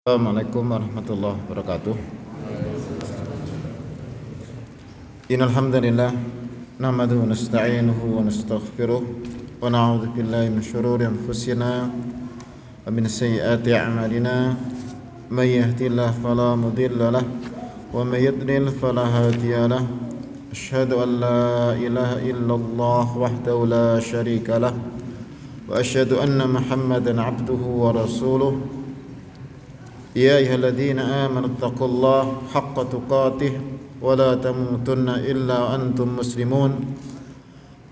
Assalamualaikum warahmatullahi wabarakatuh. Innal hamdalillah nahmaduhu wa nasta'inuhu wa nastaghfiruh wa na'udzu billahi min shururi anfusina wa min sayyiati a'malina. May yahdihillahu fala mudilla lahu wa may yudlil fala hadiya lahu. Asyhadu an la ilaha illallah wahdahu la syarika lahu wa asyhadu anna Muhammadan 'abduhu wa rasuluh. يا أيها الذين آمنوا اتقوا الله حق تقاته ولا تموتن إلا وأنتم مسلمون.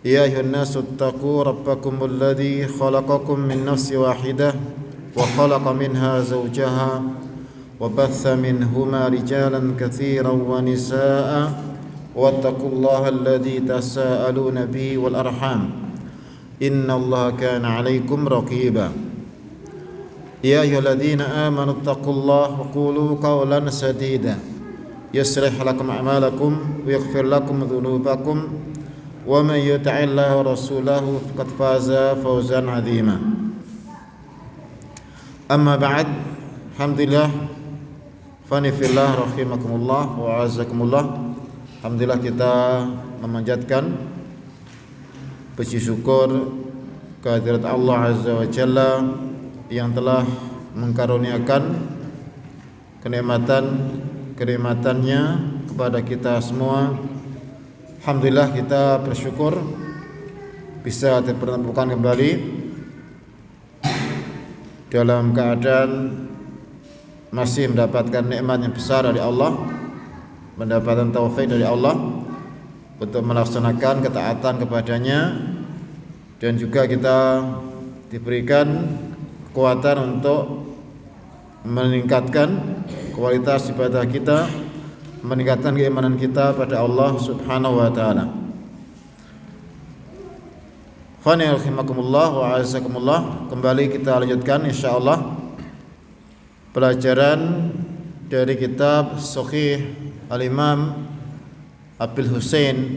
يا أيها الناس اتقوا ربكم الذي خلقكم من نفس واحدة وخلق منها زوجها وبث منهما رجالا كثيرا ونساء واتقوا الله الذي تساءلون به والأرحام إن الله كان عليكم رقيبا. يا أيها الذين آمنوا اتقوا الله وقولوا قولا سديدا يصلح لكم أعمالكم ويغفر لكم ذنوبكم ومن يطع الله ورسوله فقد فاز فوزا عظيما. أما بعد، alhamdulillah fani fillah rahimakumullah wa azakumullah. Alhamdulillah kita memanjatkan puji syukur kehadirat Allah Azza wa Jalla yang telah mengkaruniakan kenikmatannya kepada kita semua. Alhamdulillah kita bersyukur bisa dipertemukan kembali dalam keadaan masih mendapatkan nikmat yang besar dari Allah, mendapatkan taufik dari Allah untuk melaksanakan ketaatan kepadanya, dan juga kita diberikan kekuatan untuk meningkatkan kualitas ibadah kita, meningkatkan keimanan kita pada Allah Subhanahu wa taala. Fani rahimakumullah wa azakumullah. Kembali kita lanjutkan insyaallah pelajaran dari kitab Sahih Al-Imam Abil Husain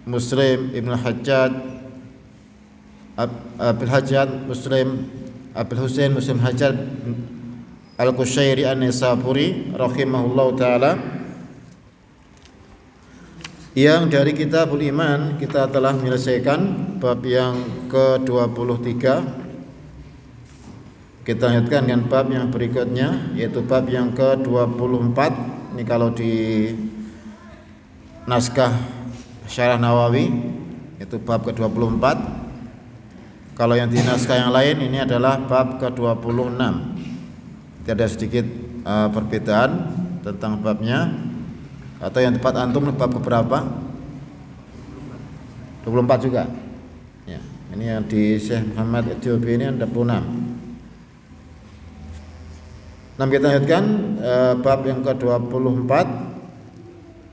Muslim Ibn Hajjaj Abil Husain Muslim Hajjaj Al-Qushairi An-Nisaburi rahimahullahu ta'ala, yang dari Kitabul Iman kita telah menyelesaikan bab yang ke-23. Kita lanjutkan dengan bab yang berikutnya, yaitu bab yang ke-24. Ini kalau di naskah Syarah Nawawi itu bab ke-24. Kalau yang di naskah yang lain ini adalah bab ke-26. Tidak ada sedikit perbedaan tentang babnya. Atau yang tepat antum bab keberapa? 24 juga. Ya, ini yang di Syekh Muhammad Ethiopi ini 26. Nah, kita lanjutkan bab yang ke-24,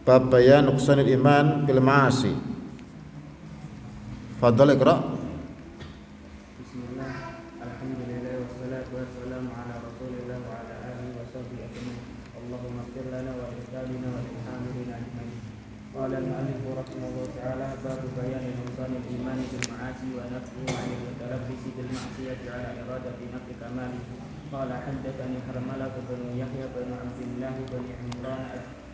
bab bayan nuqsanil iman bil ma'asi. Fadhal iqra. قال المؤلف رحمه الله تعالى: باب بيان نقصان الايمان بالمعاصي ونفيه عن المتلبس بالمعصيه على اراده نقض كماله. قال: حدثني حرملة بن يحيى بن عبد الله بن عمران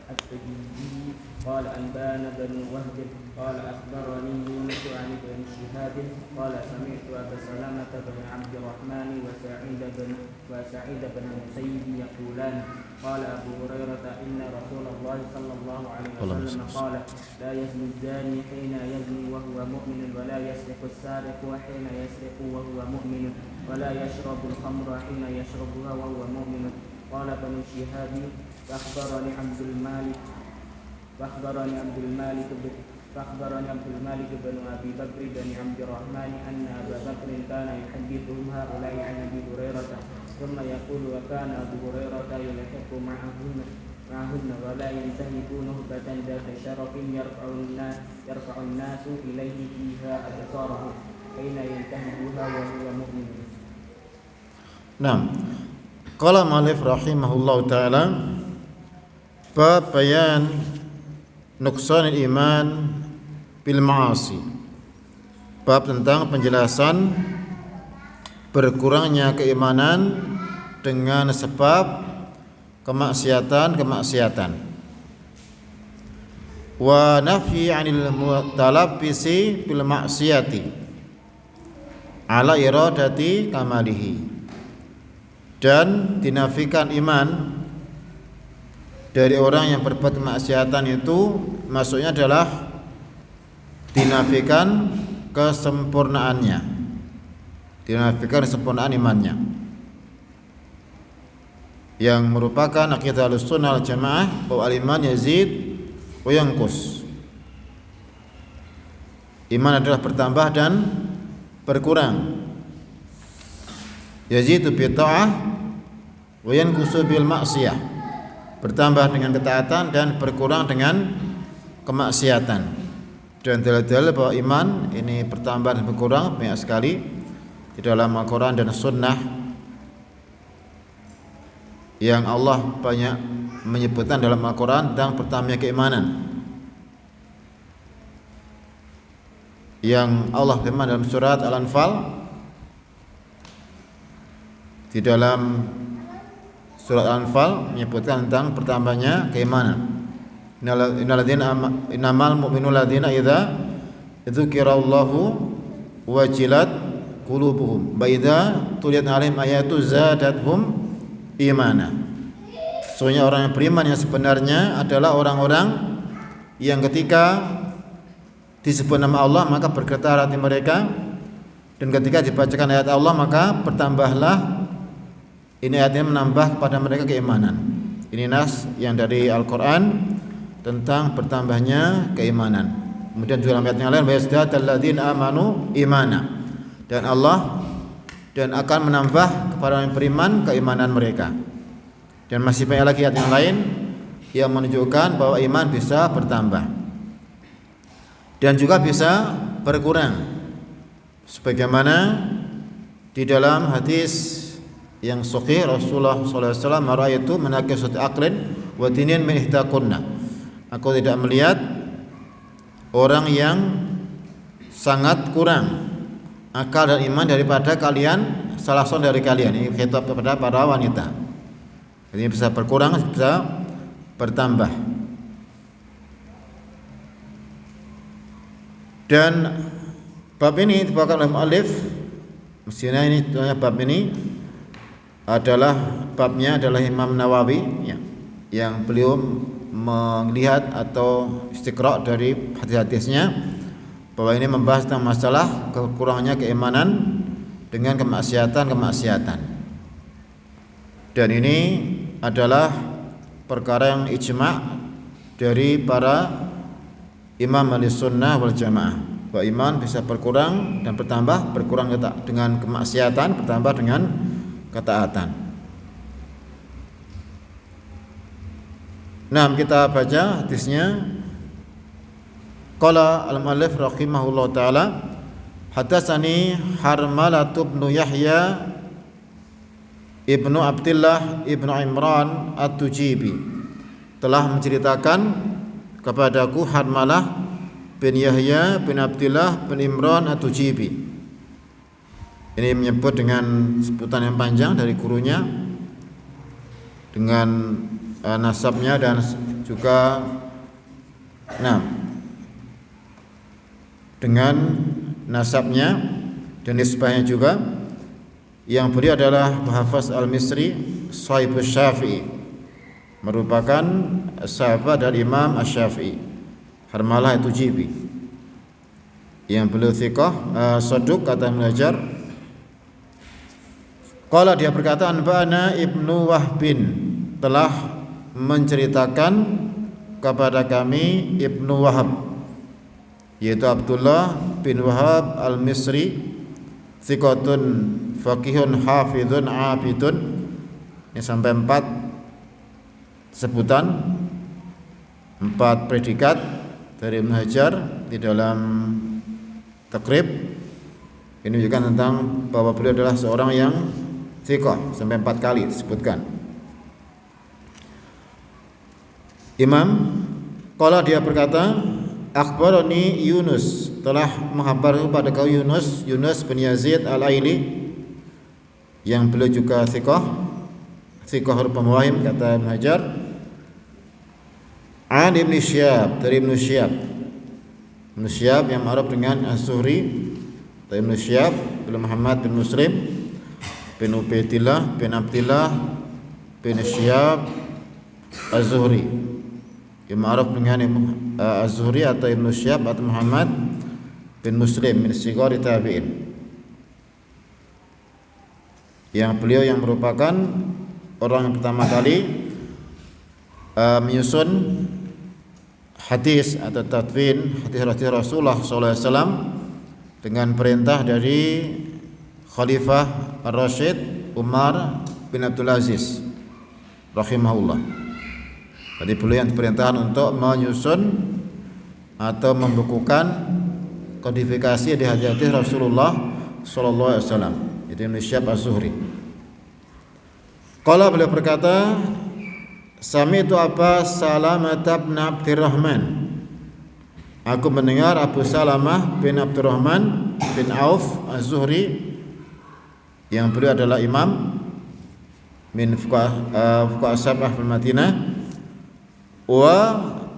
التجيبي قال: أنبانا بن وهب قال: أخبرني يونس عن ابن شهاب قال: سمعت أبا سلمة بن عبد الرحمن وسعيد بن المسيب يقولان: قال أبو هريرة: إن رسول الله صلى الله عليه وسلم قال: لا يزني الزاني حين يزني وهو مؤمن، ولا يسرق السارق حين يسرق وهو مؤمن، ولا يشرب الخمر حين يشربها وهو مؤمن. قال ابن شهاب: فأخبرني عبد المالك بن أبي بكر بن عبد الرحمن أن أبا بكر كان يحدثهم هؤلاء عن أبي هريرة، ثم يقول: وكان أبو هريرة يلحق معهن ولا ينتهب نهبة ذات شرف يرفع الناس إليه فيها أبصارهم حين ينتهبها وهو مؤمن. Nah, qala mu'allif rahimahullahu ta'ala, bab bayan nuqsanil iman bil ma'asi. Bab tentang penjelasan berkurangnya keimanan dengan sebab kemaksiatan wa nafyi 'anil mutalabbisi bil maksiyati ala iradati kamalihi, dan dinafikan iman dari orang yang berbuat kemaksiatan itu maksudnya adalah dinafikan kesempurnaannya, dinafikan kesempurnaan imannya, yang merupakan akidah Ahlussunnah wal Jamaah bahwa al-iman yazid wa yanqus. Iman adalah bertambah dan berkurang. Yazidu bi ta'ah wa yanqusu bil ma'siyah. Bertambah dengan ketaatan dan berkurang dengan kemaksiatan. Dan dalil-dalil bahwa iman ini bertambah dan berkurang banyak sekali di dalam Al-Qur'an dan Sunnah, yang Allah banyak menyebutkan dalam Al-Qur'an tentang bertambahnya keimanan. Yang Allah firman dalam surat Al-Anfal, di dalam surat Al-Anfal menyebutkan tentang bertambahnya keimanan. Innamal mu'minul ladzina idza dzukirallahu wajilat qulubuhum wa idza tuliyat 'alaihim ayatu zadatuhum imana. Sesungguhnya orang yang beriman yang sebenarnya adalah orang-orang yang ketika disebut nama Allah maka bergetar hati mereka, dan ketika dibacakan ayat Allah maka bertambahlah, ini ayatnya menambah kepada mereka keimanan. Ini nas yang dari Al-Qur'an tentang bertambahnya keimanan. Kemudian juga dalam ayat yang lain, wa yazdadal ladzina amanu imana, dan Allah dan akan menambah kepada orang yang beriman keimanan mereka. Dan masih banyak lagi ayat yang lain yang menunjukkan bahwa iman bisa bertambah dan juga bisa berkurang, sebagaimana di dalam hadis yang sahih Rasulullah sallallahu alaihi wasallam, "Mara'aitu manaqisat aqlin wa dinin min ihtakunna." Aku tidak melihat orang yang sangat kurang akal dan iman daripada kalian, salah seorang dari kalian. Ini khitab kepada para wanita. Ini bisa berkurang, bisa bertambah. Dan bab ini dibawakan oleh mu'allif, mestinya ini bab ini adalah babnya adalah Imam Nawawi ya, yang beliau melihat atau istiqra' dari hadis-hadisnya bahwa ini membahas tentang masalah kekurangannya keimanan dengan kemaksiatan. Dan ini adalah perkara yang ijma' dari para imam Ahlussunnah wal Jamaah, bahwa iman bisa berkurang dan bertambah, berkurang dengan kemaksiatan, bertambah dengan ketaatan. Nah, kita baca hadisnya. Qala al-mu'allif rahimahullah ta'ala, hadatsani Harmalah bin Yahya ibnu Abdullah ibnu Imran at-Tujibi, telah menceritakan kepadaku Harmalah bin Yahya bin Abdullah bin Imran at-Tujibi. Ini menyebut dengan sebutan yang panjang dari gurunya dengan nasabnya dan juga dengan nasabnya dan nisbahnya juga. Yang beliau adalah Muhaffaz al-Misri Shahibus Syafi'i, merupakan sahabat dari Imam Asy-Syafi'i, Harmalah at-Tujibi, yang beliau thiqah saduq kata Ibnu. Qala, dia berkata, anba'ana Ibnu Wahbin, telah menceritakan kepada kami Ibnu Wahab, yaitu Abdullah bin Wahab al-Misri, thiqatun faqihun hafizun abidun. Ini sampai 4 sebutan, 4 predikat dari Ibnu Hajar di dalam Taqrib. Ini juga tentang bahwa beliau adalah seorang yang thiqah, sampai 4 kali disebutkan. Imam qala, dia berkata, akhbarani Yunus, telah menghabarkan kepada kau Yunus bin Yazid al-Aili, yang beliau juga thiqah, thiqah rubama wahim, kata Ibnu Hajar. An Ibnu Syihab, dari Ibnu Syihab. Ibnu Syihab yang ma'ruf dengan Az-Zuhri. Dari Ibnu Syihab bin Muhammad bin Muslim bin Ubaidillah bin Abdillah bin Syihab Az-Zuhri, yang ma'ruf dengan Az-Zuhri atau Ibnu Syihab atau Muhammad bin Muslim min sighari tabi'in, yang beliau yang merupakan orang yang pertama kali menyusun hadis atau tadwin hadis Rasulullah SAW dengan perintah dari Khalifah Ar-Rasyid Umar bin Abdul Aziz rahimahullah. Jadi beliau yang diperintahkan untuk menyusun atau membukukan kodifikasi di hadis Rasulullah sallallahu alaihi wasallam. Itu Ibnu Syihab Az-Zuhri. Qala, beliau berkata, sami'tu Aba Salamah bin Abdurrahman. Aku mendengar Abu Salamah bin Abdurrahman bin Auf Az-Zuhri, yang beliau adalah imam min fuqaha sab'ah fil Madinah, wa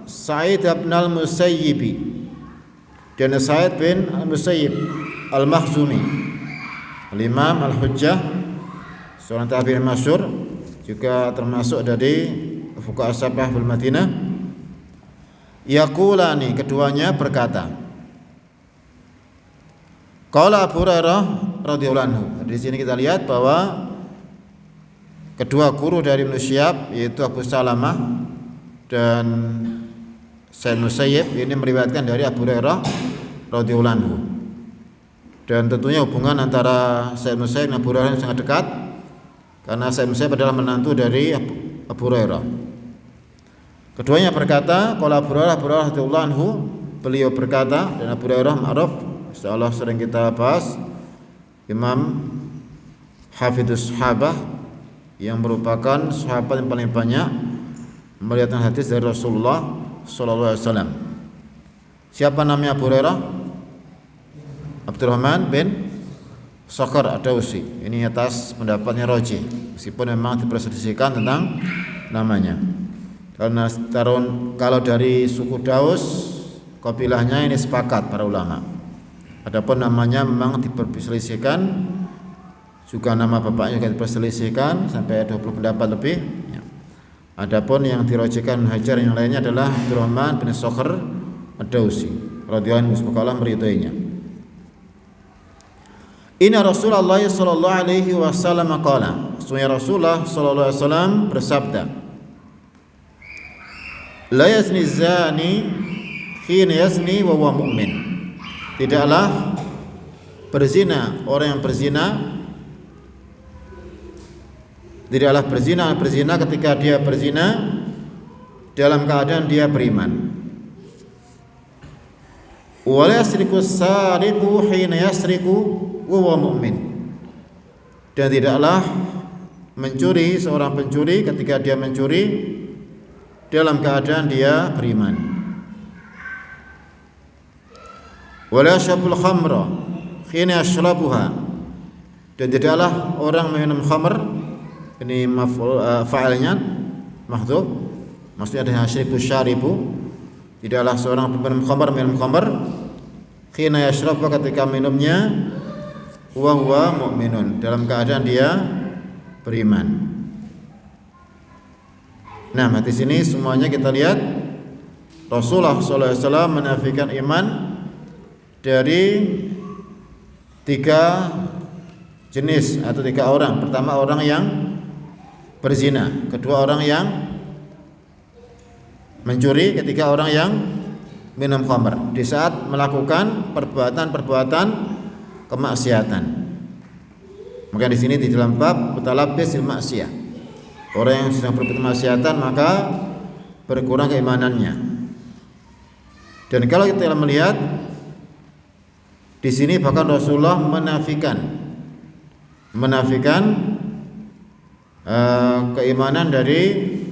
Sa'id bin al-Musayyib, dan Sa'id bin al-Musayyib al-Makhzumi, al-Imam al-Hujjah, seorang tabi'in masyhur, juga termasuk dari fuqaha sab'ah fil Madinah. Yaqulani, keduanya berkata, qala Abu Hurairah radhiyallahu anhu. Di sini kita lihat bahwa kedua guru dari Ibnu Syihab, yaitu Abu Salamah dan Sa'id Musayyib, ini meriwayatkan dari Abu Hurairah radhiyallahu anhu. Dan tentunya hubungan antara Sa'id Musayyib dan Abu Hurairah sangat dekat, karena Sa'id Musayyib adalah menantu dari Abu Hurairah. Keduanya berkata, qala Abu Hurairah radhiyallahu anhu, beliau berkata, dan Abu Hurairah ma'ruf, insyaallah sering kita bahas, Imam Hafidzus Sahabah, yang merupakan sahabat yang paling banyak meriwayatkan hadis dari Rasulullah sallallahu alaihi wasallam. Siapa namanya Abu Hurairah? Abdurrahman bin Sakhar Ad-Dausi. Ini atas pendapatnya Raji, meskipun memang diperselisihkan tentang namanya. Karena kalau dari suku Daus, kabilahnya ini sepakat para ulama. Adapun namanya memang diperselisihkan, juga nama bapaknya juga diperselisihkan sampai 20 pendapat lebih. Adapun yang dirajikan Hajar yang lainnya adalah Abdurrahman bin Sakhar Ad-Dausi radhiyallahu anhu, semoga Allah meridhoinya. Inna Rasulullah sallallahu alaihi wasallam qala, sesungguhnya Rasulullah sallallahu alaihi wasallam bersabda, la yazni zani hina yazni wa huwa mu'min. Tidaklah berzina orang yang berzina, tidaklah berzina ketika dia berzina dalam keadaan dia beriman. Wa la yasriqu sariqu hina yasriqu wa huwa mu'min. Dan tidaklah mencuri seorang pencuri ketika dia mencuri dalam keadaan dia beriman. Wala yashrabul khamra hina yashrabuha. Dan tidaklah orang minum khamr, ini fa'ilnya mahdhuf, maksudnya ada syaribu syaribu, tidaklah seorang minum khamr hina yashrabuha, ketika minumnya, wa huwa mu'minun, dalam keadaan dia beriman. Nah, di sini semuanya kita lihat Rasulullah SAW menafikan iman dari 3 jenis atau 3 orang. Pertama, orang yang berzina. Kedua, orang yang mencuri. Ketiga, orang yang minum khamr di saat melakukan perbuatan-perbuatan kemaksiatan. Maka di sini di dalam bab mutalabbis bil maksiyah, orang yang sedang berbuat kemaksiatan maka berkurang keimanannya. Dan kalau kita melihat di sini bahkan Rasulullah menafikan keimanan dari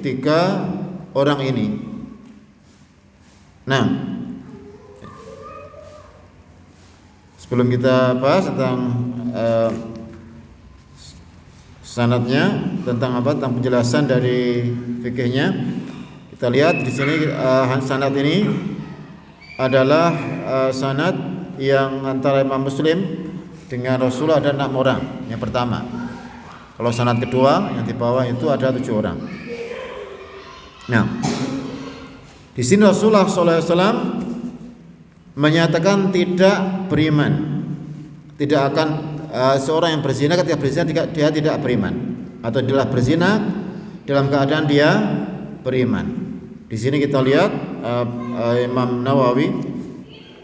3 orang ini. Nah, sebelum kita bahas tentang sanadnya tentang apa? Tentang penjelasan dari fikihnya. Kita lihat di sini sanad ini adalah sanad yang antara Imam Muslim dengan Rasulullah ada 6 orang. Yang pertama. Kalau sanad kedua yang di bawah itu ada 7 orang. Nah, di sini Rasulullah SAW menyatakan tidak beriman, tidak akan seorang yang berzina ketika berzina dia tidak beriman, atau dia berzina dalam keadaan dia beriman. Di sini kita lihat Imam Nawawi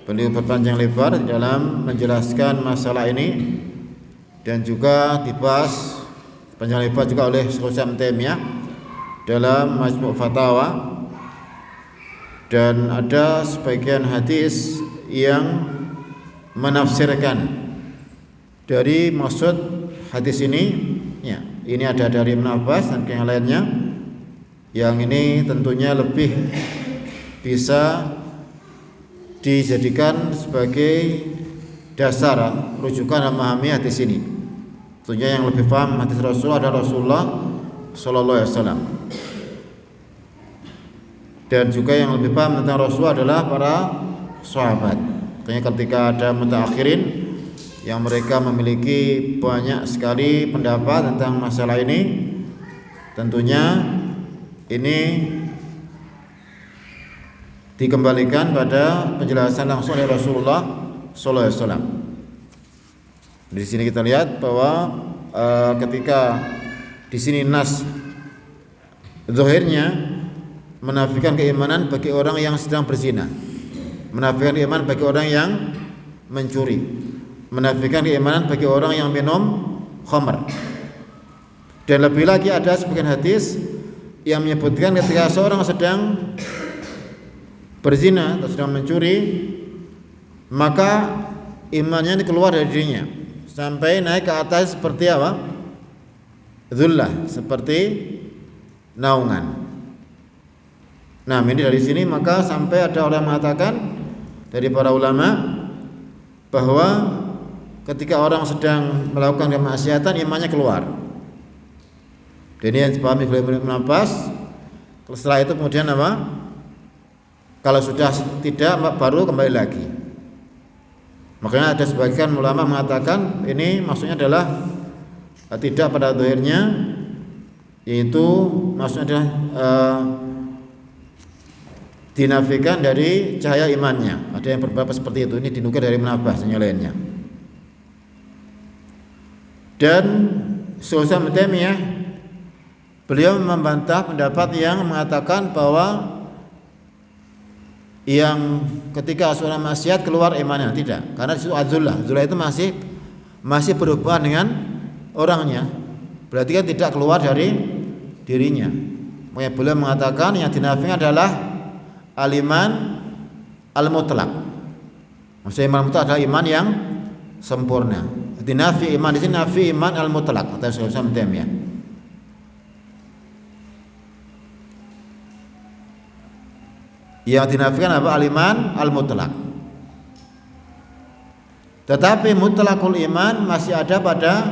beliau berpanjang lebar dalam menjelaskan masalah ini dan juga dibahas panjang lebar juga oleh Syaikhul Islam Taimiyah dalam Majmu' Fatawa. Dan ada sebagian hadis yang menafsirkan dari maksud hadis ini, ya, ini ada dari Ibnu Abbas dan yang lainnya, yang ini tentunya lebih bisa dijadikan sebagai dasar rujukan dalam memahami hadis ini. Tentunya yang lebih paham hadis Rasulullah adalah Rasulullah Sallallahu Alaihi Wasallam. Dan juga yang lebih paham tentang Rasulullah adalah para sahabat. Makanya ketika ada mutaakhirin yang mereka memiliki banyak sekali pendapat tentang masalah ini, tentunya ini dikembalikan pada penjelasan langsung oleh Rasulullah sallallahu alaihi wasallam. Di sini kita lihat bahwa ketika di sini nas zahirnya menafikan keimanan bagi orang yang sedang berzina, menafikan keimanan bagi orang yang mencuri, menafikan keimanan bagi orang yang minum khamr. Dan lebih lagi ada sebagian hadis yang menyebutkan ketika seorang sedang berzina atau sedang mencuri, maka imannya keluar dari dirinya sampai naik ke atas seperti apa? Dzullah, seperti naungan. Nah, ini dari sini maka sampai ada orang mengatakan dari para ulama bahwa ketika orang sedang melakukan kemaksiatan imannya keluar. Dan ini yang dipahami oleh Ibnu Abbas. Setelah itu kemudian apa? Kalau sudah tidak baru kembali lagi. Makanya ada sebagian ulama mengatakan ini maksudnya adalah tidak pada zahirnya, yaitu maksudnya adalah dinafikan dari cahaya imannya. Ada yang berpendapat seperti itu. Ini dinukil dari Ibnu Abbas dan yang lainnya. Dan Syaikhul Islam Taimiyah beliau membantah pendapat yang mengatakan bahwa yang ketika seorang maksiat keluar imannya, tidak. Karena itu adzullah. Zullah itu masih berhubungan dengan orangnya. Berarti kan tidak keluar dari dirinya. Makanya beliau mengatakan yang dinafikan adalah al-iman al-mutlaq. Maksudnya iman mutlak adalah iman yang sempurna. Jadi nafi iman di sini nafi iman al-mutlaq kata Syaikhul Islam Taimiyah. Yang dinafikan apa? Al-iman al-mutlaq. Tetapi mutlaqul iman masih ada pada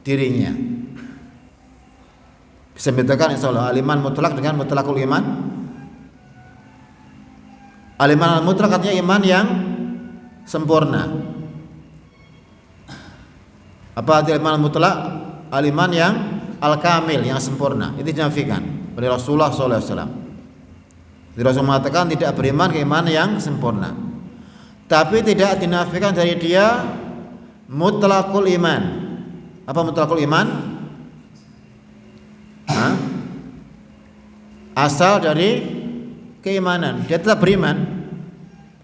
dirinya. Bisa membedakan insyaallah al-iman mutlaq dengan mutlaqul iman. Al-iman al-mutlaq artinya iman yang sempurna. Apa arti iman al-mutlaq? Al-iman yang al-kamil, yang sempurna. Itu dinafikan oleh Rasulullah sallallahu alaihi wasallam. Rasul mengatakan tidak beriman keimanan yang sempurna. Tapi tidak dinafikan dari dia mutlaqul iman. Apa mutlaqul iman? Asal dari keimanan, dia tetap beriman,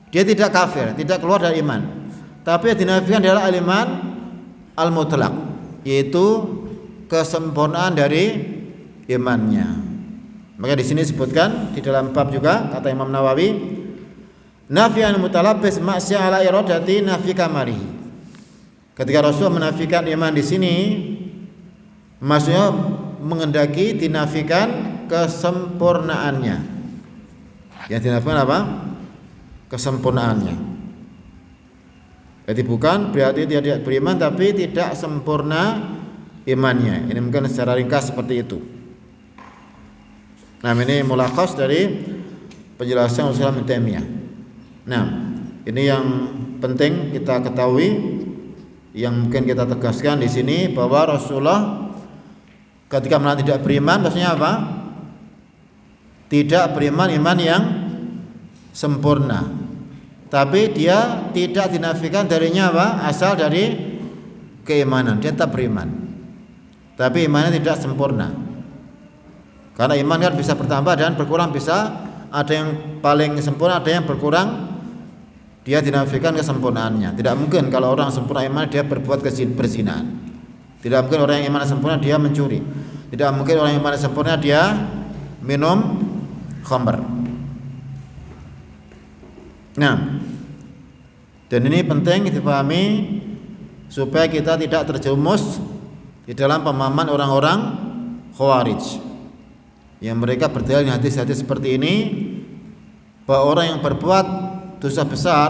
dia tidak kafir, tidak keluar dari iman. Tapi yang dinafikan adalah al-iman al-mutlaq, yaitu kesempurnaan dari imannya. Maka di sini disebutkan di dalam bab juga kata Imam Nawawi, nafi'an mutalabbis ma'sya ala iradati nafi kamari. Ketika Rasul menafikan iman di sini, maksudnya mengendaki dinafikan kesempurnaannya. Yang dinafikan apa? Kesempurnaannya. Jadi bukan berarti dia tidak beriman tapi tidak sempurna imannya. Ini mungkin secara ringkas seperti itu. Nah, ini mulakhas dari penjelasan Islam Ibnu Taimiyah. Nah, ini yang penting kita ketahui, yang mungkin kita tegaskan di sini, bahwa Rasulullah ketika mengatakan tidak beriman, maksudnya apa? Tidak beriman iman yang sempurna. Tapi dia tidak dinafikan darinya apa? Asal dari keimanan, dia tetap beriman. Tapi imannya tidak sempurna. Karena iman kan bisa bertambah dan berkurang, bisa ada yang paling sempurna, ada yang berkurang. Dia dinafikan kesempurnaannya. Tidak mungkin kalau orang sempurna iman dia berbuat perzinahan. Tidak mungkin orang yang iman sempurna dia mencuri. Tidak mungkin orang yang iman sempurna dia minum khamr. Nah, dan ini penting dipahami supaya kita tidak terjerumus di dalam pemahaman orang-orang Khawarij yang mereka berdalil hadis-hadis seperti ini, bahwa orang yang berbuat dosa besar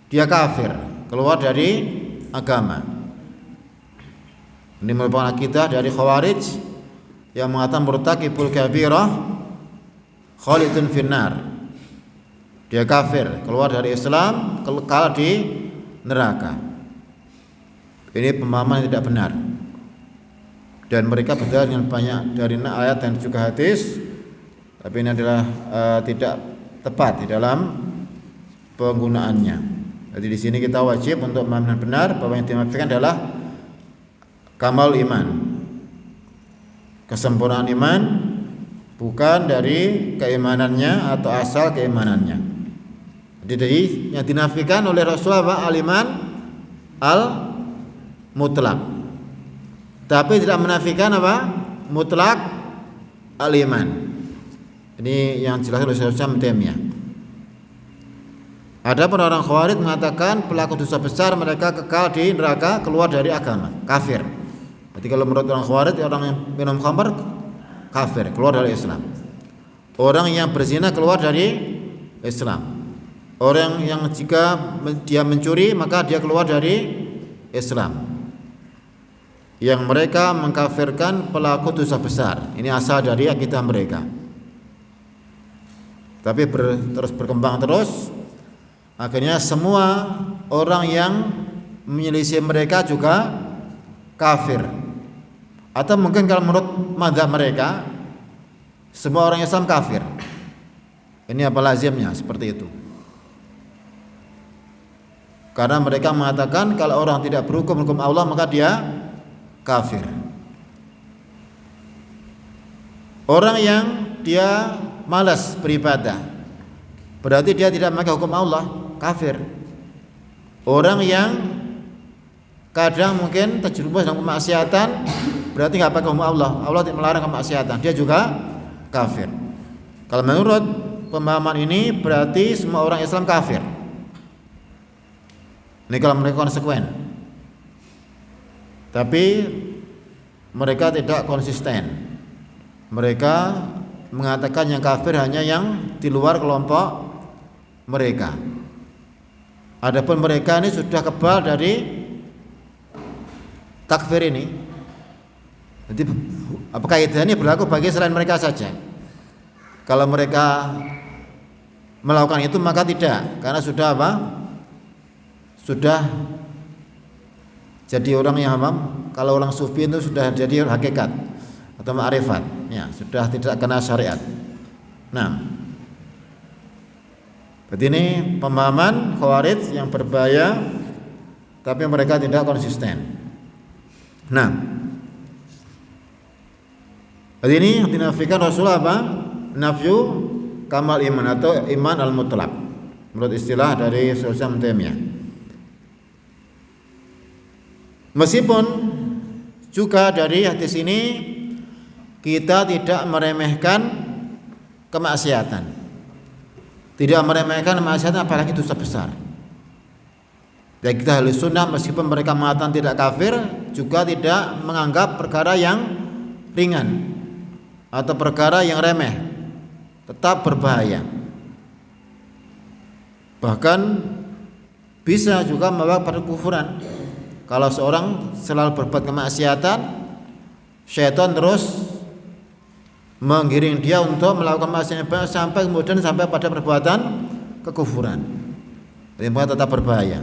dia kafir, keluar dari agama. Ini merupakan akidah dari Khawarij yang mengatakan murtakibul kabirah khalidun finnar. Dia kafir, keluar dari Islam, kekal di neraka. Ini pemahaman yang tidak benar. Dan mereka berdalil dengan banyak dari ayat dan juga hadis, tapi ini adalah tidak tepat di dalam penggunaannya. Jadi di sini kita wajib untuk memahami benar bahwa yang dimaksudkan adalah kamal iman, kesempurnaan iman, bukan dari keimanannya atau asal keimanannya. Jadi yang dinafikan oleh Rasulullah al-iman al-mutlak, tapi tidak menafikan apa? Mutlak al-iman. Ini yang dijelaskan oleh Syekh Ibnu Taimiyah. Adapun orang Khawarij mengatakan pelaku dosa besar mereka kekal di neraka, keluar dari agama, kafir. Jadi kalau menurut orang Khawarij, orang yang minum khamr kafir, keluar dari Islam. Orang yang berzina keluar dari Islam. Orang yang jika dia mencuri maka dia keluar dari Islam. Yang mereka mengkafirkan pelaku dosa besar. Ini asal dari akidah mereka. Tapi terus berkembang terus. Akhirnya semua orang yang menyelisih mereka juga kafir. Atau mungkin kalau menurut mazhab mereka semua orang Islam kafir. Ini apa lazimnya seperti itu. Karena mereka mengatakan kalau orang tidak berhukum hukum Allah maka dia kafir. Orang yang dia malas beribadah berarti dia tidak memakai hukum Allah, kafir. Orang yang kadang mungkin terjerumus dalam kemaksiatan berarti nggak pakai hukum Allah, Allah tidak melarang kemaksiatan, dia juga kafir. Kalau menurut pemahaman ini berarti semua orang Islam kafir. Ini kalau mereka konsekuen. Tapi mereka tidak konsisten. Mereka mengatakan yang kafir hanya yang di luar kelompok mereka. Adapun mereka ini sudah kebal dari takfir ini. Jadi apakah ini berlaku bagi selain mereka saja? Kalau mereka melakukan itu maka tidak, karena sudah apa? Sudah jadi orang yang apa? Kalau orang sufi itu sudah jadi hakikat atau ma'rifat, ya, sudah tidak kena syariat. Nah, berarti ini pemahaman Khawarij yang berbahaya, tapi mereka tidak konsisten. Nah, berarti ini dinafikan Rasulullah apa? Nafyu kamal iman atau iman al-mutlaq menurut istilah dari Syekh Ibnu Taimiyah. Meskipun juga dari hadis ini kita tidak meremehkan kemaksiatan, tidak meremehkan kemaksiatan apalagi dosa besar. Dan kita ahli sunnah meskipun mereka mengatakan tidak kafir juga tidak menganggap perkara yang ringan atau perkara yang remeh, tetap berbahaya. Bahkan bisa juga membawa pada kekufuran. Kalau seorang selalu berbuat kemaksiatan, syaitan terus menggiring dia untuk melakukan maksiat sampai kemudian sampai pada perbuatan kekufuran. Ini tetap berbahaya.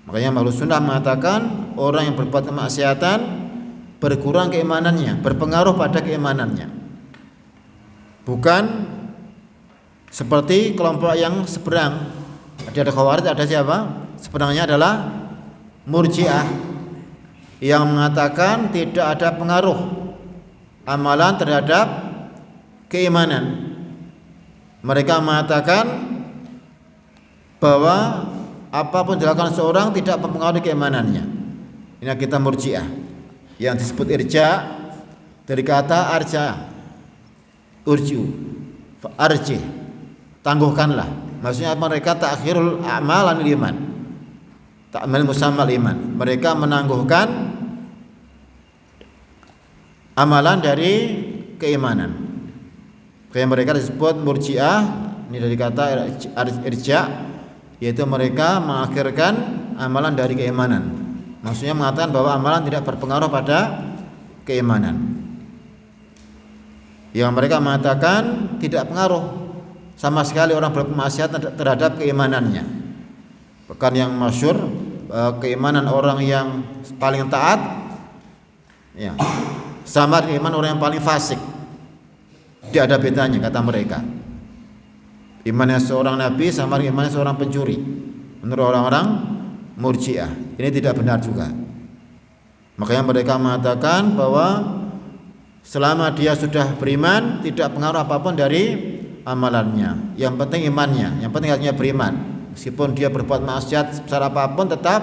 Makanya Ahlus Sunnah mengatakan orang yang berbuat kemaksiatan berkurang keimanannya, berpengaruh pada keimanannya. Bukan seperti kelompok yang seberang. Ada Khawarij, ada siapa? Sebenarnya adalah Murji'ah yang mengatakan tidak ada pengaruh amalan terhadap keimanan. Mereka mengatakan bahwa apapun dilakukan seorang tidak mempengaruhi keimanannya. Ini kita Murji'ah yang disebut irja dari kata arja, urju, arji, tangguhkanlah. Maksudnya mereka takhirul a'mal anil iman, ta'mal musammal iman. Mereka menangguhkan amalan dari keimanan. Kayak mereka disebut Murji'ah, ini dari kata irja, yaitu mereka mengakhirkan amalan dari keimanan. Maksudnya mengatakan bahwa amalan tidak berpengaruh pada keimanan. Yang mereka mengatakan tidak pengaruh sama sekali orang bermaksiat terhadap keimanannya. Bahkan yang masyhur, keimanan orang yang paling taat ya, sama dengan iman orang yang paling fasik. Tidak ada bedanya kata mereka. Imannya seorang nabi sama dengan imannya seorang pencuri. Menurut orang-orang Murji'ah, ini tidak benar juga. Makanya mereka mengatakan bahwa selama dia sudah beriman, tidak pengaruh apapun dari amalannya. Yang penting imannya, yang penting hatinya beriman. Meskipun dia berbuat maksiat sebesar apapun tetap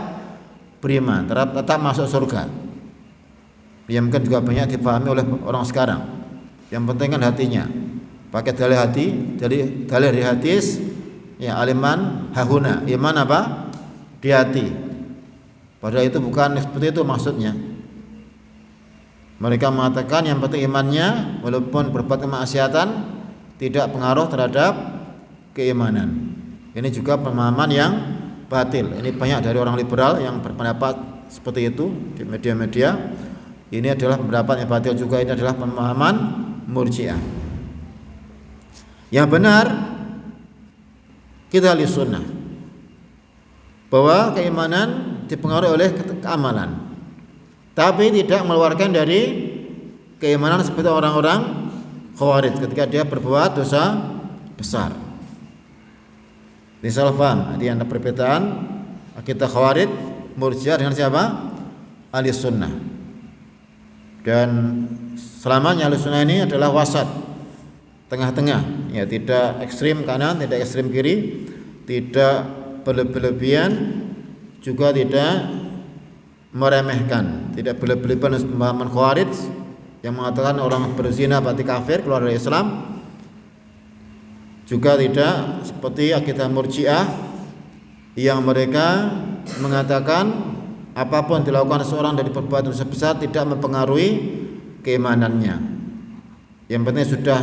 beriman, tetap masuk surga. Yang mungkin juga banyak dipahami oleh orang sekarang. Yang penting kan hatinya. Pakai dalil hati, dalil dari hadis, ya aliman hahuna, iman apa? Di hati. Padahal itu bukan seperti itu maksudnya. Mereka mengatakan yang penting imannya, walaupun berbuat kemaksiatan tidak pengaruh terhadap keimanan. Ini juga pemahaman yang batil. Ini banyak dari orang liberal yang berpendapat seperti itu di media-media. Ini adalah pendapat yang batil juga. Ini adalah pemahaman Murji'ah. Yang benar kita Ahlus Sunnah bahwa keimanan dipengaruhi oleh keamalan, tapi tidak mengeluarkan dari keimanan seperti orang-orang Khawarij ketika dia berbuat dosa besar. Ini salah paham. Jadi ada perbedaan akidah Khawarij, Murji'ah dengan siapa? Ahlus Sunnah. Dan selamanya Ahlus Sunnah ini adalah wasat, tengah-tengah, ya, tidak ekstrim kanan, tidak ekstrim kiri, tidak berlebihan, juga tidak meremehkan, tidak berlebihan pemahaman Khawarij yang mengatakan orang berzina berarti kafir, keluar dari Islam. Juga tidak seperti akidah Murji'ah yang mereka mengatakan apapun dilakukan seorang dari perbuatan dosa besar tidak mempengaruhi keimanannya. Yang penting sudah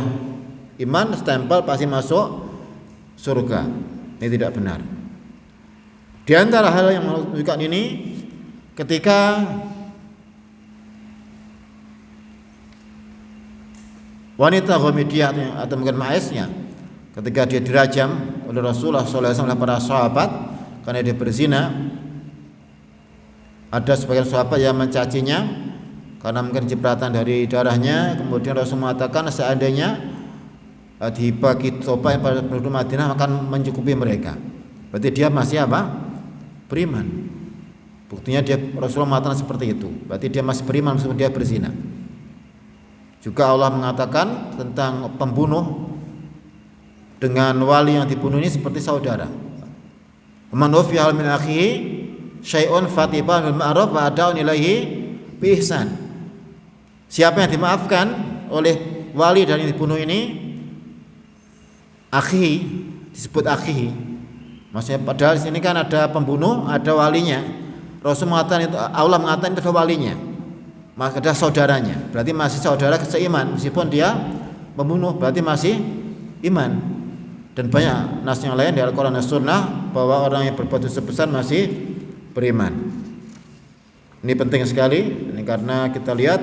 iman, stempel pasti masuk surga. Ini tidak benar. Di antara hal yang menunjukkan ini, ketika wanita Ghamidiyah atau mungkin maesnya, ketika dia dirajam oleh Rasulullah SAW oleh para sahabat karena dia berzina, ada sebagian sahabat yang mencacinya karena mungkin cipratan dari darahnya. Kemudian Rasul mengatakan seandainya dibagi toba pada penduduk Madinah akan mencukupi mereka. Berarti dia masih apa? Beriman. Buktinya dia Rasulullah mengatakan seperti itu. Berarti dia masih beriman meskipun dia berzina. Juga Allah mengatakan tentang pembunuh dengan wali yang dibunuh ini seperti saudara. Man ufiya min akhihi syai'un fatiban bil ma'ruf wa ada'un ilaihi bi ihsan. Siapa yang dimaafkan oleh wali dan yang dibunuh ini, akhi, disebut akhi. Maksudnya padahal di sini kan ada pembunuh, ada walinya. Rasul mengatakan itu, Allah mengatakan itu walinya. Maka ada saudaranya, berarti masih saudara seiman, meskipun dia membunuh berarti masih iman. Dan banyak nas yang lain di Al-Quran dan Sunnah bahwa orang yang berbuat dosa besar masih beriman. Ini penting sekali, ini karena kita lihat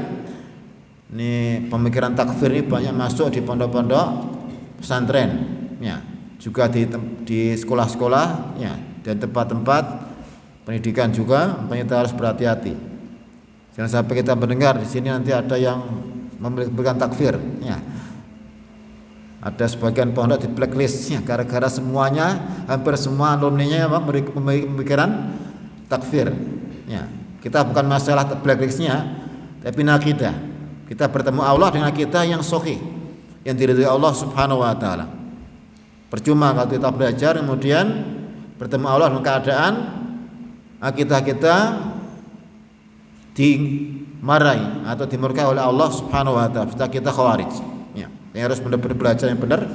ini pemikiran takfir ini banyak masuk di pondok-pondok pesantren, ya, juga di sekolah-sekolah, ya, dan tempat-tempat pendidikan juga. Makanya kita harus berhati-hati. Jangan sampai kita mendengar di sini nanti ada yang memberikan takfir, ya. Ada sebagian pondok di blacklistnya gara-gara semuanya, hampir semua alumninya pemikiran takfir, ya. Kita bukan masalah blacklistnya, tapi akidah. Kita bertemu Allah dengan akidah yang sahih, yang diridhoi Allah Subhanahu wa taala. Percuma kalau kita belajar kemudian bertemu Allah dalam keadaan akidah kita dimarahi atau dimurkai oleh Allah Subhanahu wa taala. Kita khawarij, ya. Yang harus benar-benar belajar yang benar,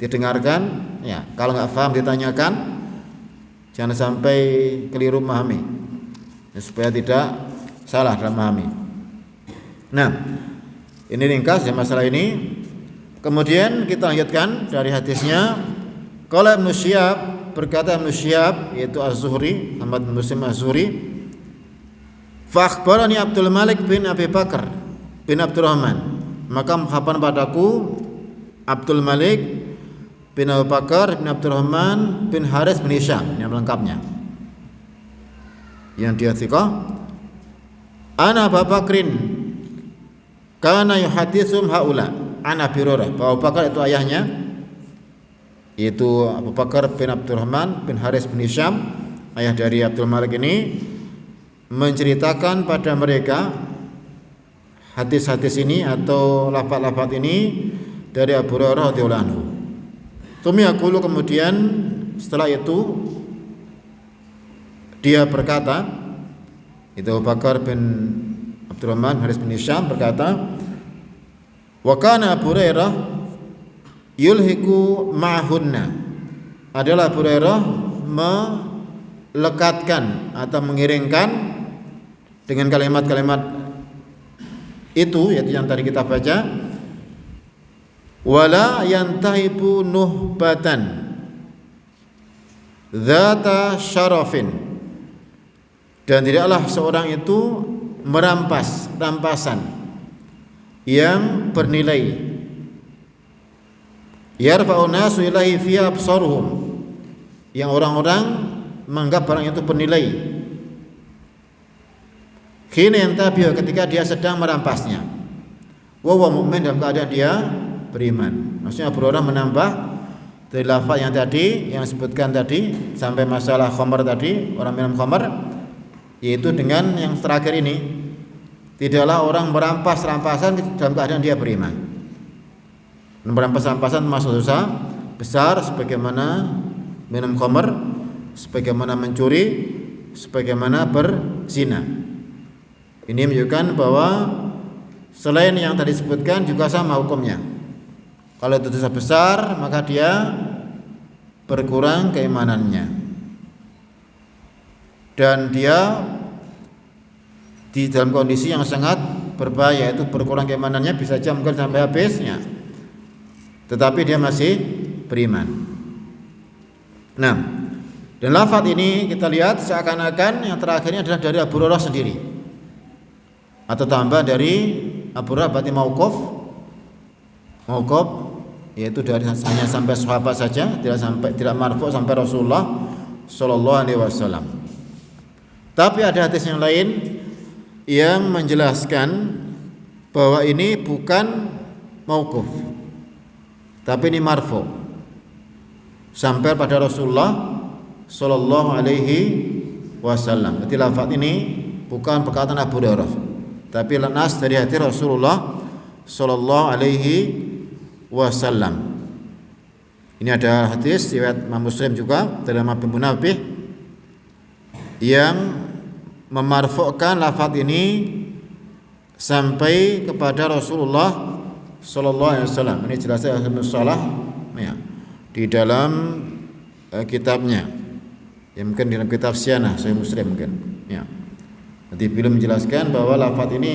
didengarkan, ya. Kalau enggak paham ditanyakan, jangan sampai keliru memahami, ya, supaya tidak salah dalam memahami. Nah, ini ringkas ya masalah ini. Kemudian kita lanjutkan dari hadisnya. Qala Ibnu Syihab, berkata Ibnu Syihab yaitu Az-Zuhri, Muhammad bin Muslim Az-Zuhri, fa akhbarani Abdul Malik bin Abi Bakar bin Abdurrahman, maka mengkhabarkan padaku Abdul Malik bin Abu Bakar bin Abdurrahman bin Haris bin Hisham, yang lengkapnya, yang dia thiqah. Ana Abu Bakrin kana yuhaditsum haula ana Birorah, bahwa Abu Bakar itu ayahnya, yaitu Abu Bakar bin Abdurrahman bin Haris bin Hisham, ayah dari Abdul Malik ini, menceritakan pada mereka hadis-hadis ini atau lafaz-lafaz ini dari Abu Hurairah radhiyallahu anhu. Tumiaqulu, kemudian setelah itu dia berkata, itu Abu Bakar bin Abdurrahman Haris bin Hisham berkata, wa kana Abu Hurairah yulhiku ma'hunna, adalah Abu Hurairah melekatkan atau mengiringkan dengan kalimat-kalimat itu, yaitu yang tadi kita baca, wala yantahibu nuhbatan dzata syarafin, dan tidaklah seorang itu merampas rampasan yang bernilai, yarfa'u nasu ilaihi fi absaruhum, yang orang-orang menganggap barang itu bernilai, khina yantabihu, ketika dia sedang merampasnya, wa huwa mu'min, dalam keadaan dia beriman. Maksudnya Abu Hurairah menambah dari lafaz yang tadi, yang disebutkan tadi sampai masalah khamar tadi, orang minum khamar, yaitu dengan yang terakhir ini, tidaklah orang merampas rampasan dalam keadaan dia beriman. Merampas rampasan termasuk dosa besar, sebagaimana minum khamar, sebagaimana mencuri, sebagaimana berzina. Ini menunjukkan bahwa selain yang tadi disebutkan juga sama hukumnya. Kalau itu dosa besar, maka dia berkurang keimanannya, dan dia di dalam kondisi yang sangat berbahaya, itu berkurang keimanannya, bisa saja mungkin sampai habisnya, tetapi dia masih beriman. Nah, dan lafaz ini kita lihat seakan-akan yang terakhirnya adalah dari Abu Hurairah sendiri, atau tambah dari Abu Hurairah, berarti mauquf, yaitu dari hanya sampai sahabat saja, tidak marfu sampai Rasulullah sallallahu alaihi wasallam. Tapi ada hadis yang lain yang menjelaskan bahwa ini bukan mauquf, tapi ini marfu sampai pada Rasulullah sallallahu alaihi wasallam. Jadi lafaz ini bukan perkataan Abu Hurairah, tapi nas dari hati Rasulullah sallallahu alaihi wasallam. Ini ada hadis riwayat Imam Muslim juga dalam Ibnu Munabih yang memarfu'kan lafaz ini sampai kepada Rasulullah sallallahu alaihi wasallam. Ini jelasnya Ibnu Shalah, ya, di dalam kitabnya, ya, mungkin di dalam kitab Syianah Sahih Muslim mungkin, ya. Nanti belum menjelaskan bahwa lafaz ini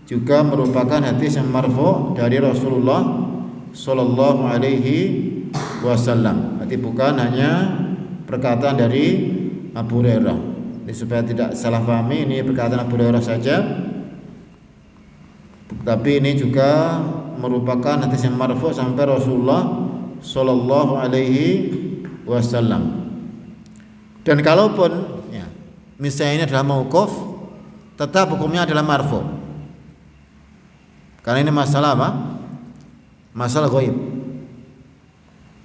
juga merupakan hadis yang marfu dari Rasulullah sallallahu alaihi wasallam. Jadi bukan hanya perkataan dari Abu Hurairah. ini supaya tidak salah pahami, ini perkataan Abu Hurairah saja, tapi ini juga merupakan hadis yang marfu sampai Rasulullah sallallahu alaihi wasallam. Dan kalaupun ya, misalnya ini adalah mauquf, tetap hukumnya adalah marfu. Karena ini masalah apa? Masalah ghaib.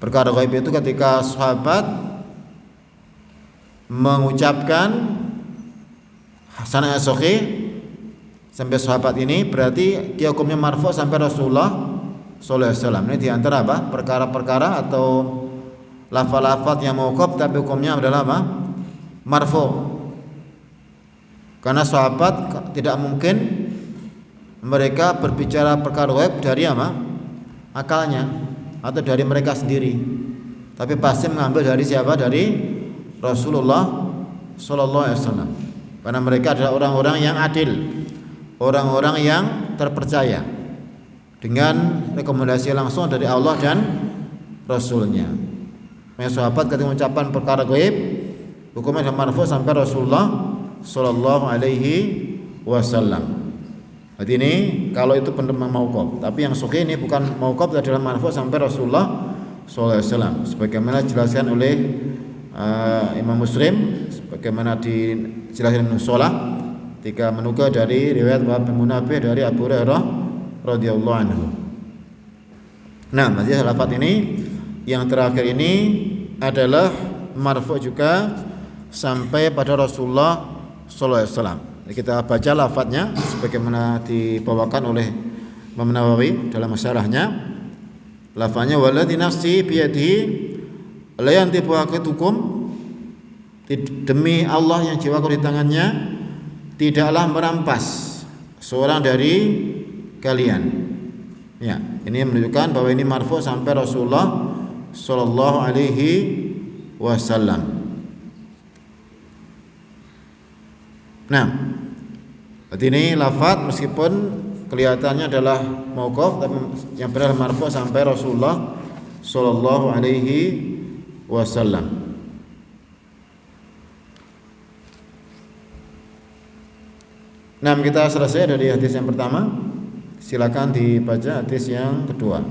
Perkara ghaib itu ketika sahabat mengucapkan sanad sahih sampai sahabat ini, berarti dia hukumnya marfu sampai Rasulullah sallallahu alaihi wasallam. Ini di antara apa? Perkara-perkara atau lafaz-lafaz yang mauquf tapi hukumnya adalah apa? Marfu. Karena sahabat tidak mungkin mereka berbicara perkara ghaib dari apa? Akalnya atau dari mereka sendiri. Tapi pasti mengambil dari siapa? Dari Rasulullah sallallahu alaihi wasallam. Karena mereka adalah orang-orang yang adil, orang-orang yang terpercaya dengan rekomendasi langsung dari Allah dan Rasulnya. Sahabat ketika mengucapkan perkara gaib hukumnya marfu sampai Rasulullah sallallahu alaihi wasallam. Jadi ini kalau itu penerima mauquf, tapi yang sahih ini bukan mauquf, adalah marfu sampai Rasulullah sallallahu alaihi wasallam sebagaimana dijelaskan oleh Imam Muslim, sebagaimana dijelaskan Ibnu Shalah ketika menukil dari riwayat Wahab bin Munabbih dari Abu Hurairah radhiyallahu anhu. Nah, nanti lafaz ini yang terakhir ini adalah marfu juga sampai pada Rasulullah sallallahu alaihi wasallam. Kita baca lafaznya sebagaimana dibawakan oleh Imam Nawawi dalam syarahnya. Lafaznya waladzi nafsi biyadihi la yantiqu haqqatukum, demi Allah yang jiwaku di tangannya, tidaklah merampas seorang dari kalian. Ya, ini menunjukkan bahwa ini marfu sampai Rasulullah sallallahu alaihi wasallam. Nah, berarti ini lafaz meskipun kelihatannya adalah mauquf, tapi yang benar marfu sampai Rasulullah sallallahu alaihi wasallam. Nah, kita selesai dari hadis yang pertama. Silakan dibaca hadis yang kedua.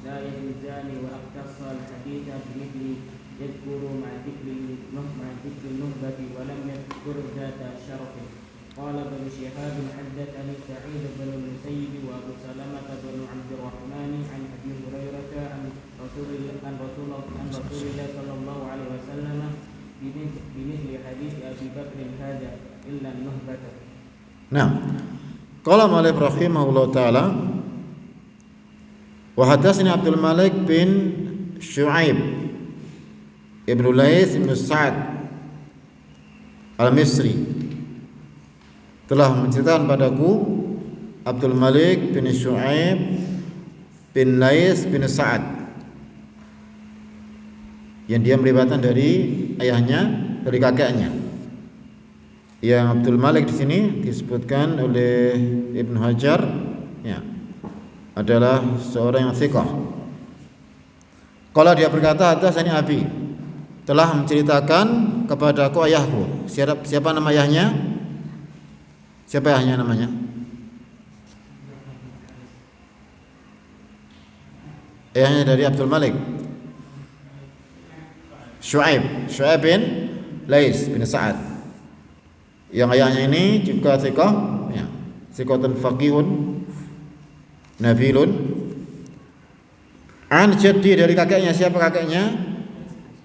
لا يجوزان وأقتص الحديث بمثل يذكر مع ذكر النهبة ولم يذكر ذات شرف. قال ابن شهاب حدثني سعيد بن المسيب وأبو سلمة بن عبد الرحمن عن أبي هريرة عن رسول الله صلى الله عليه وسلم بمثل حديث أبي بكر هذا إلا النهبة. Nah, qala Malik rahimahullah taala wa hadatsani Abdul Malik bin Syu'aib Ibnu Laits bin Sa'ad Al-Misri telah menceritakan padaku Abdul Malik bin Syu'aib bin Laits bin Sa'ad yang dia meriwayatkan dari ayahnya, dari kakeknya. Yang Abdul Malik di sini disebutkan oleh Ibnu Hajar, ya, adalah seorang yang thiqah. Kalau dia berkata, hadatsani abi, telah menceritakan kepadaku ayahku. Siapa nama ayahnya? Siapa ayahnya namanya? Ayahnya dari Abdul Malik, Syu'aib bin Laits bin Sa'ad. Yang ayahnya ini juga thiqah, ya, thiqatun faqihun nabilun. An jaddi, dari kakeknya. Siapa kakeknya?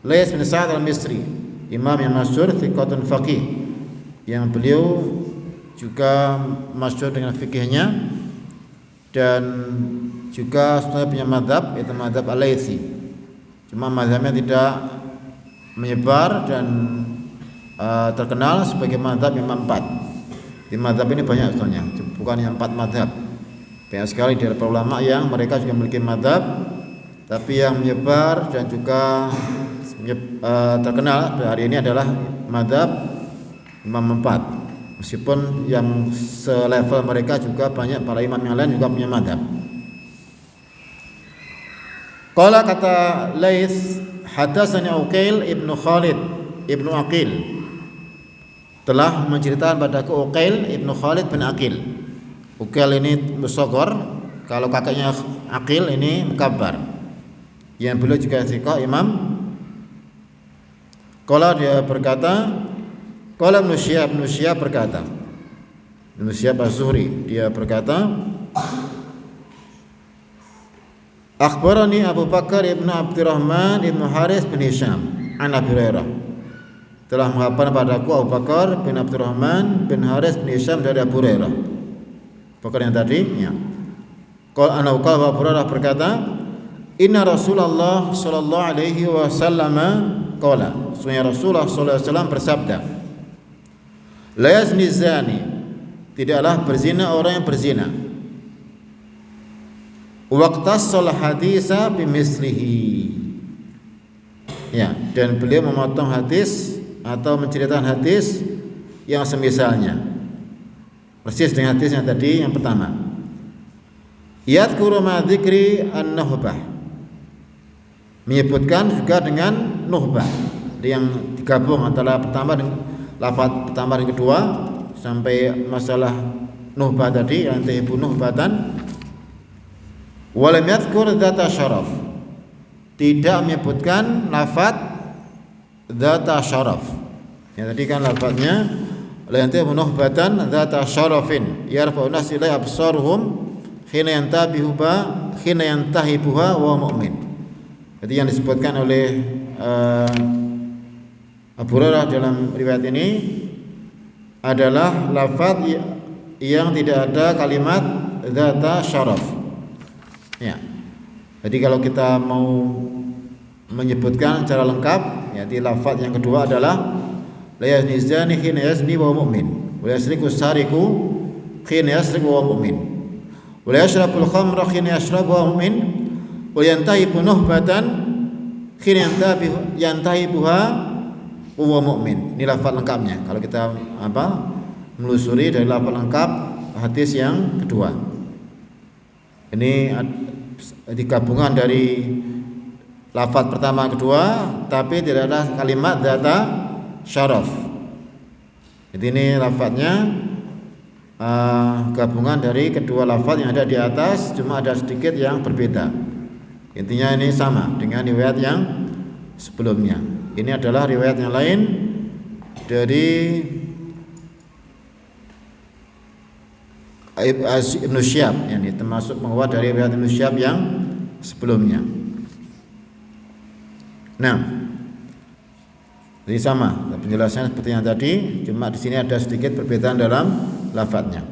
Laits bin Sa'ad Al-Misri, imam yang masyhur, thiqatun faqih, yang beliau juga masyhur dengan fikihnya dan juga sebenarnya punya mazhab, yaitu mazhab Al-Laitsi. Cuma mazhabnya tidak menyebar dan terkenal sebagai mazhab Imam 4. Di mazhab ini banyak sebenarnya, bukan yang 4 mazhab. Banyak sekali dari para ulama yang mereka juga memiliki madhab, tapi yang menyebar dan juga terkenal hari ini adalah madhab Imam 4. Meskipun yang selevel mereka juga banyak para imam yang lain juga punya madhab. Qala kata Laits, hadatsani Uqail ibnu Khalid ibnu Aqil, telah menceritakan padaku Uqail ibnu Khalid bin Aqil. Uqail ini musagor, kalau kakaknya Aqil ini mukabbar. Yang beliau juga thiqah imam. Qala dia berkata, qala Ibnu Syihab berkata, Ibnu Syihab Az-Zuhri dia berkata, akhbarani Abu Bakar ibnu Abdurrahman ibnu Haris bin Hisham an Abi Hurairah, telah mengabarkan padaku Abu Bakar bin Abdurrahman bin Haris bin Hisham dari Abu Hurairah. Bakar yang tadi ya. Qala Abu Hurairah berkata, inna Rasulullah sallallahu alaihi wasallam qala, sesungguhnya Rasulullah sallallahu alaihi wasallam bersabda, la yazni zani, tidaklah berzina orang yang berzina, waqtassal hadisa bimislihi, ya, dan beliau memotong hadis atau menceritakan hadis yang semisalnya, persis dengan hadis yang tadi yang pertama. Yadhkuru ma dzikri an-nuhbah, menyebutkan juga dengan nuhbah, yang digabung antara pertama dengan lafaz pertama dan kedua sampai masalah nuhbah tadi, yang tahibu nuhbatan. Walam yadhkur dzata syaraf, tidak menyebutkan lafaz dzata syaraf. Ya, tadi kan lafaznya la yantahibu nuhbatan dzata syarafin yarfa'u nas ilai absaruhum khina yantahibuha wa mu'min. Jadi yang disebutkan oleh Abu Hurairah dalam riwayat ini adalah lafaz yang tidak ada kalimat dzata syaraf. Ya. Jadi kalau kita mau menyebutkan secara lengkap, ya, di lafaz yang kedua adalah la yazni zani khina yazni wa mu'min, wa yasriqu sariqu khina yasriqu wa mu'min, wa yashrabul khamra khina yashrabu wa mu'min, wa yantahibu nuhbatan khina yantahibuha wa mu'min. Ini lafaz lengkapnya. Kalau kita menelusuri dari lafaz lengkap hadis yang kedua. Ini digabungan dari lafaz pertama kedua, tapi tidak ada kalimat dzata syaraf. Jadi ini lafaznya gabungan dari kedua lafaz yang ada di atas, cuma ada sedikit yang berbeda. Intinya ini sama dengan riwayat yang sebelumnya. Ini adalah riwayat yang lain dari Ibnu Syihab, ini termasuk menguat dari riwayat Ibnu Syihab yang sebelumnya. Nah, jadi sama penjelasannya seperti yang tadi, cuma di sini ada sedikit perbedaan dalam lafadznya.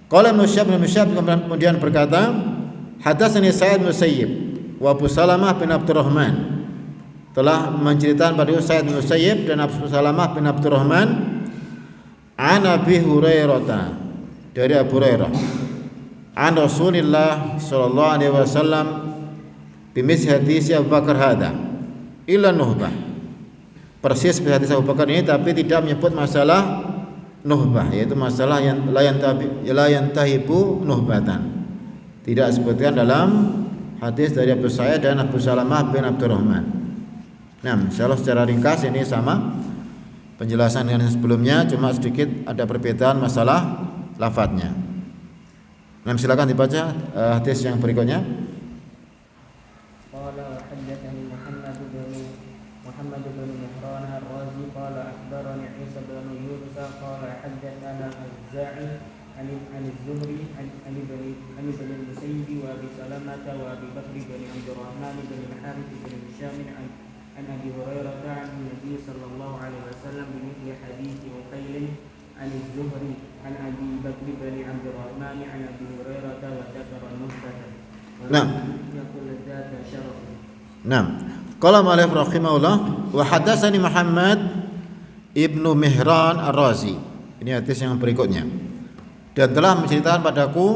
Qala Ibnu Syihab kemudian berkata, hadatsani Sa'id bin Musayyib wa Abu Salamah bin Abdurrahman, telah menceritakan pada Sa'id bin Musayyib dan Abu Salamah bin Abdurrahman an Abi Hurairah, dari Abu Hurairah, an Rasulillah sallallahu alaihi wasallam bimis hadis Abu Bakar hada illa nuhbah, persis seperti hadis Abu Bakar ini, tapi tidak menyebut masalah nuhbah, yaitu masalah yang la yantahibu nuhbatan, tidak disebutkan dalam hadis dari Abu Sa'id dan Abu Salamah bin Abdurrahman. Nah, insyaallah secara ringkas ini sama penjelasan dengan sebelumnya, cuma sedikit ada perbedaan masalah lafadznya. Nah, silakan dibaca hadis yang berikutnya. Qala haddatsani Muhammad bin Mihran ar-Razi qala akhbarani Isa bin Yunus qala haddatsana Az-Za'i an Az-Zuhri an ibn al-Musayyib wa Abi Salamah wa Abi Bakr bin Abdurrahman bin al-Harith bin Hisham an Abi Hurairah an Nabi sallallahu alaihi wasallam bimithli hadits Uqail an Az-Zuhri an Abi Bakr bin Abdurrahman an Abi Hurairah wa dzakara al-Muhtatab. Nah. Nah, qala Malik rahimahullah wa hadatsani Muhammad ibnu Mihran ar-Razi. Ini hadis yang berikutnya. Dan telah menceritakan padaku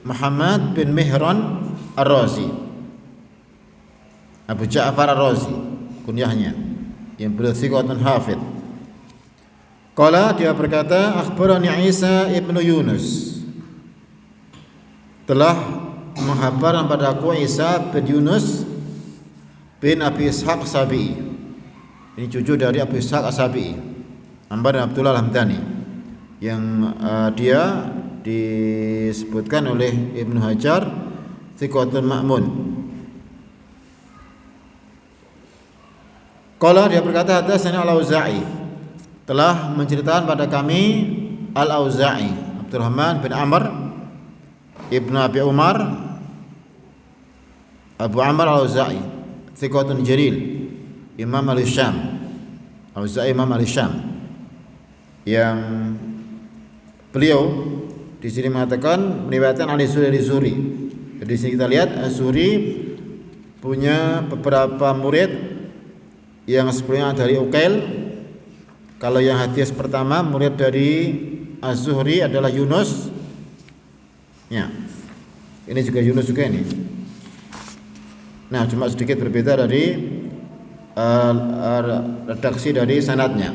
Muhammad bin Mihran Ar-Razi, Abu Ja'far Ar-Razi kunyahnya, yang beliau thiqatun hafidh. Qala, dia berkata, akhbarani Isa ibnu Yunus, telah menghabarkan padaku Isa bin Yunus bin Abi Ishaq Sabi'i. Ini cucu dari Abu Ishaq As-Sabi'i, Ambar bin Abdullah Al-Hamdani, yang dia disebutkan oleh Ibnu Hajar thiqatun ma'mun. Qala, dia berkata, hadatsani Al-Auza'i, telah menceritakan pada kami Al-Auza'i, Abdurrahman bin Amr Ibnu Abi Umar Abu Amr Al-Auza'i, thiqatun jalil, Imam Al-Syam. Auza'i Imam Al-Syam, yang beliau di sini mengatakan meriwayatkan Al-Zuri. Jadi di sini kita lihat Az-Zuhri punya beberapa murid yang sebelumnya dari Uqail. Kalau yang hadis pertama murid dari Az-Zuhri adalah Yunus. Ya. Ini juga Yunus juga ini. Nah, cuma sedikit berbeda dari redaksi dari sanadnya.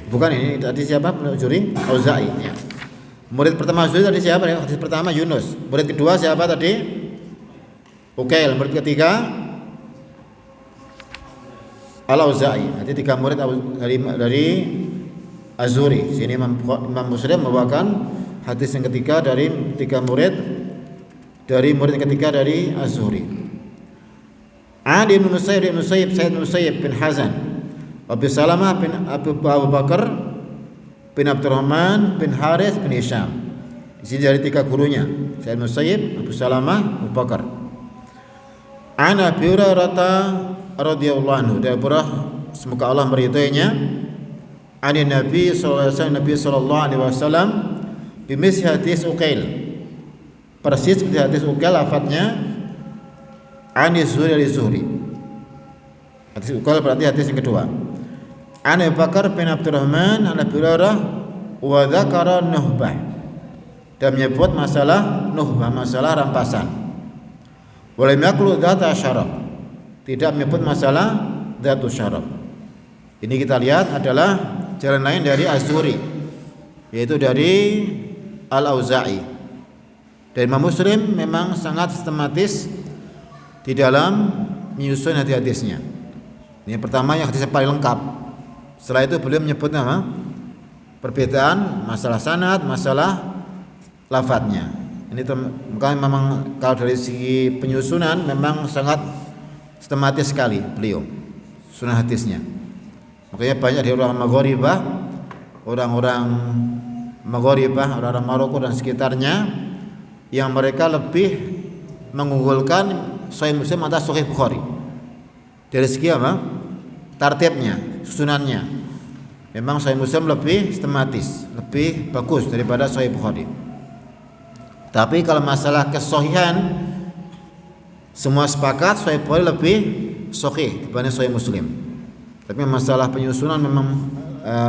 Bukan ini tadi siapa? Az-Zuhri, Auza'i. Ya. Murid pertama Az-Zuhri tadi siapa? Hadis pertama Yunus. Murid kedua siapa tadi? Uqail. Murid ketiga Al-Auza'i. Jadi 3 murid dari Az-Zuhri. Sini Imam Muslim membawakan hadis yang ketiga dari 3 murid dari murid yang ketiga dari Az-Zuhri. Ali bin Musayyib Sayyid Musayyib bin Hazan, Abu Salamah bin Abu Bakar bin Abdurrahman bin Harith bin Hisham. Di sini dari 3 gurunya, Sayyid Musayyib, Abu Salamah, Abu Bakar. Ana Abi Hurairah radhiyallahu anhu, dari semoga Allah meridainya, ani Nabi sallallahu alaihi wasallam bimis hadis Uqail, persis seperti hadis Uqail lafadznya ani Zuhri. Hadis Uqail berarti hadis yang kedua. Ani Abu Bakar bin Abdurrahman an Abi Hurairah wa dzakara nuhbah, dan menyebut masalah nuhbah, masalah rampasan. Walam yaqulu dzata syarab, tidak menyebut masalah dzatu syarab. Ini kita lihat adalah jalan lain dari Az-Zuhri, yaitu dari Al-Auza'i. Dan Imam Muslim memang sangat sistematis di dalam menyusun hadis-hadisnya. Ini pertama yang hadisnya paling lengkap. Setelah itu beliau menyebut nama perbedaan masalah sanad, masalah lafadznya. Ini memang kalau dari segi penyusunan memang sangat sistematis sekali beliau sunan hadisnya. Makanya banyak dari orang-orang Maghribah, orang-orang Maroko dan sekitarnya yang mereka lebih mengunggulkan Sahih Muslim atas Sahih Bukhari. Dari segi apa? Tartibnya, susunannya. Memang Sahih Muslim lebih sistematis, lebih bagus daripada Sahih Bukhari. Tapi kalau masalah kesahihan, semua sepakat Sahih Bukhari lebih sahih dibanding Sahih Muslim. Tapi masalah penyusunan memang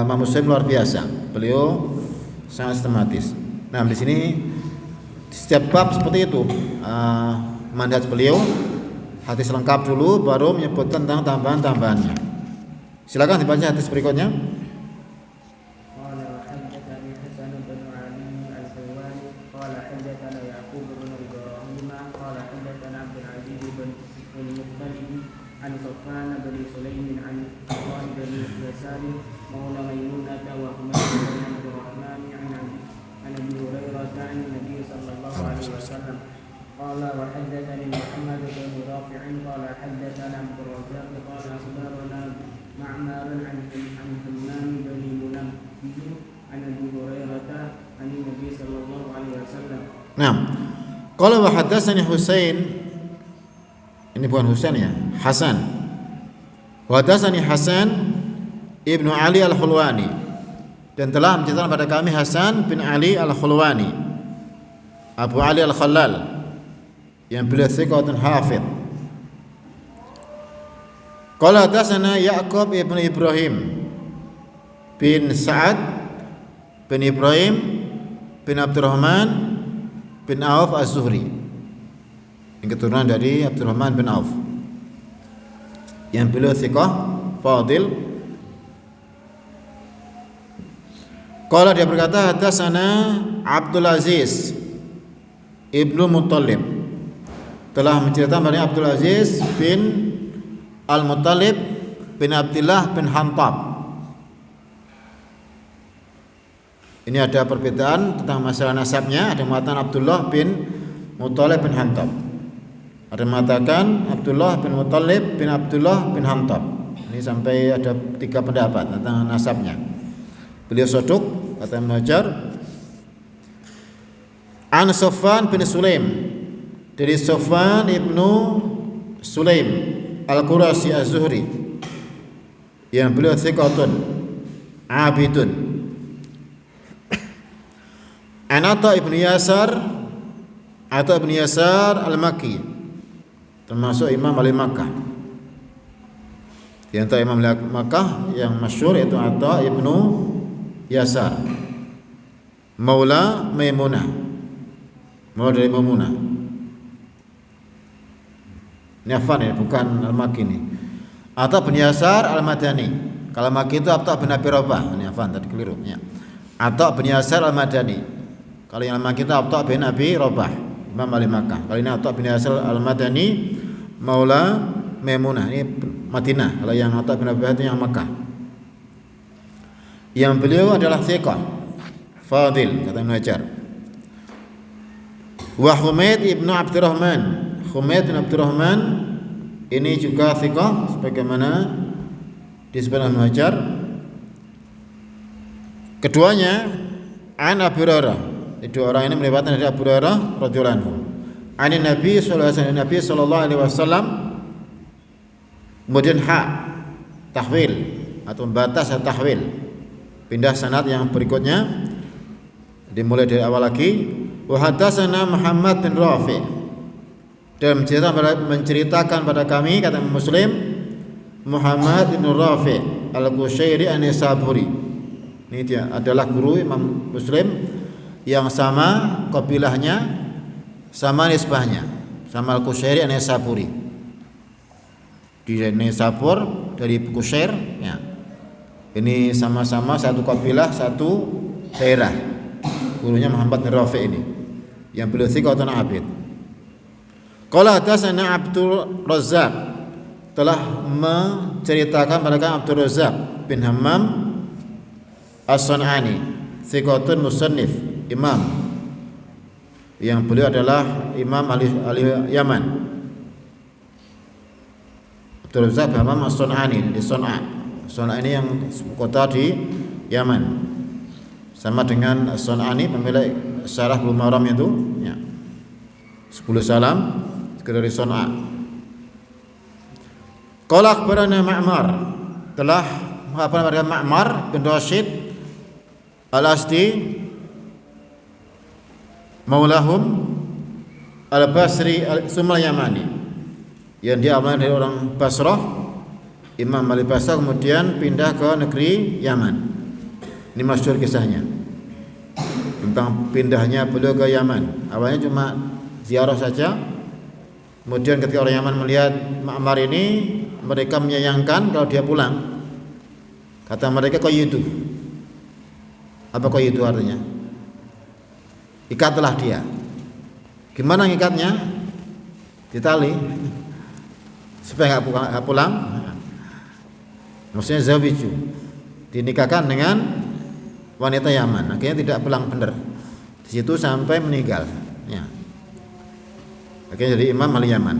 Imam Muslim luar biasa. Beliau sangat sistematis. Nah, di sini setiap bab seperti itu. Manhaj beliau hadis lengkap dulu, baru menyebutkan tentang tambahan-tambahannya. Silakan dibaca hadis berikutnya. قال وحدثني محمد بن رافع قال حدثنا عبد الرزاق قال اخبرنا معمر عن همام بن منبه عن ابي هريره عن النبي صلى الله عليه وسلم. Nah, qala wa hadatsani Husain, ini bukan Husain ya, Hasan. Wa hadatsani Hasan ibnu Ali al-Khulwani, dan telah menceritakan pada kami Hasan bin Ali al-Khulwani, Abu Ali al-Khallal, yang beliau thiqatun hafidh. Qala hadatsana Ya'qub ibn Ibrahim bin Sa'ad bin Ibrahim bin Abdurrahman bin Auf Az-Zuhri. Yang keturunan dari Abdurrahman bin Auf. Yang beliau thiqah, fadil. Qala dia berkata, hadatsana Abdul Aziz Ibnu Muttalib, telah menceritakan dari Abdul Aziz bin Al-Muttalib bin Abdullah bin Hantab. Ini ada perbedaan tentang masalah nasabnya. Ada yang mengatakan Abdullah bin Muttalib bin Hantab, ada yang mengatakan Abdullah bin Muttalib bin Abdullah bin Hantab. Ini sampai ada 3 pendapat tentang nasabnya. Beliau soduk, kata Ibnu Hajar. An Sofwan bin Sulaim, dari Sofwan ibnu Sulaim Al-Qurasi Az-Zuhri, yang beliau thiqatun abidun. An Atha ibnu Yasar, Atha ibnu Yasar Al-Makki, termasuk Imam Ali Makkah. Di antara Imam Makkah yang masyhur itu Atha ibnu Yasar, Maula Maimunah, Maula dari Maimunah. Ini Affan ini, bukan Al-Makki ini. Atha bin Yasar Al-Madani. Kalau Makki itu Atha bin Abi Rabah. Ini Affan tadi keliru ya. Atha bin Yasar Al-Madani. Kalau yang Al-Makki itu Atha bin Abi Rabah, Imam Ali Makkah. Kalau ini Atha bin Yasar Al-Madani, Maula Maimunah. Ini Madinah. Kalau yang Atha bin Abi Rabah itu yang Makkah. Yang beliau adalah thiqah, fadil, kata Ibnu Hajar. Wa Humaid ibnu Abdurrahman, Humaid bin Abdurrahman ini juga thiqah sebagaimana disebutkan Ibnu Hajar. Keduanya an Abu Hurairah. Dua orang ini meriwayatkan dari Abu Hurairah radhiyallahu anhu. An Nabi sallallahu alaihi wasallam. Kemudian tahwil atau batas atau tahwil, pindah sanad yang berikutnya, dimulai dari awal lagi. Wa hadatsana Muhammad bin Rafi, dan menceritakan pada kami, kata Muslim, Muhammad bin Rafi Al-Qushairi An-Nisaburi. Ini dia adalah guru Imam Muslim yang sama qabilahnya, sama nisbahnya, sama Al-Qushairi An-Nisaburi. Di Nisabur dari Qushair ya. Ini sama-sama satu kabilah, satu daerah. Gurunya Muhammad bin Rafi ini, yang beliau thiqatun abid. Qala hadatsana Abdul Razzaq, telah menceritakan pada kami Abdul Razzaq bin Hammam As-Sun'ani, thiqatun musannif, imam, yang beliau adalah imam ahli Yaman. Abdul Razzaq bin Hammam As-Sun'ani di Sun'a. Sun'a ini yang kota di Yaman, sama dengan Sun'ani pemilik Syarah Bulughul Maram itu ya. 10 salam dari Sun'a. Qala akhbarana Ma'mar, telah mengabarkan Ma'mar bin Rashid Al-Asdi maulahum Al-Basri Al-Sumal Yamani, yang dia awalnya dari orang Basrah, Imam Malik Basrah, kemudian pindah ke negeri Yaman. Ini masyhur kisahnya tentang pindahnya beliau ke Yaman. Awalnya cuma ziarah saja. Kemudian ketika orang Yaman melihat Ma'mar ini, mereka menyayangkan kalau dia pulang. Kata mereka qayidu. Apa qayidu artinya? Ikatlah dia. Gimana ngikatnya? Ditali supaya enggak pulang. Maksudnya zawiju, dinikahkan dengan wanita Yaman. Akhirnya tidak pulang benar di situ sampai meninggal ya. Akhirnya jadi imam ahli Yaman.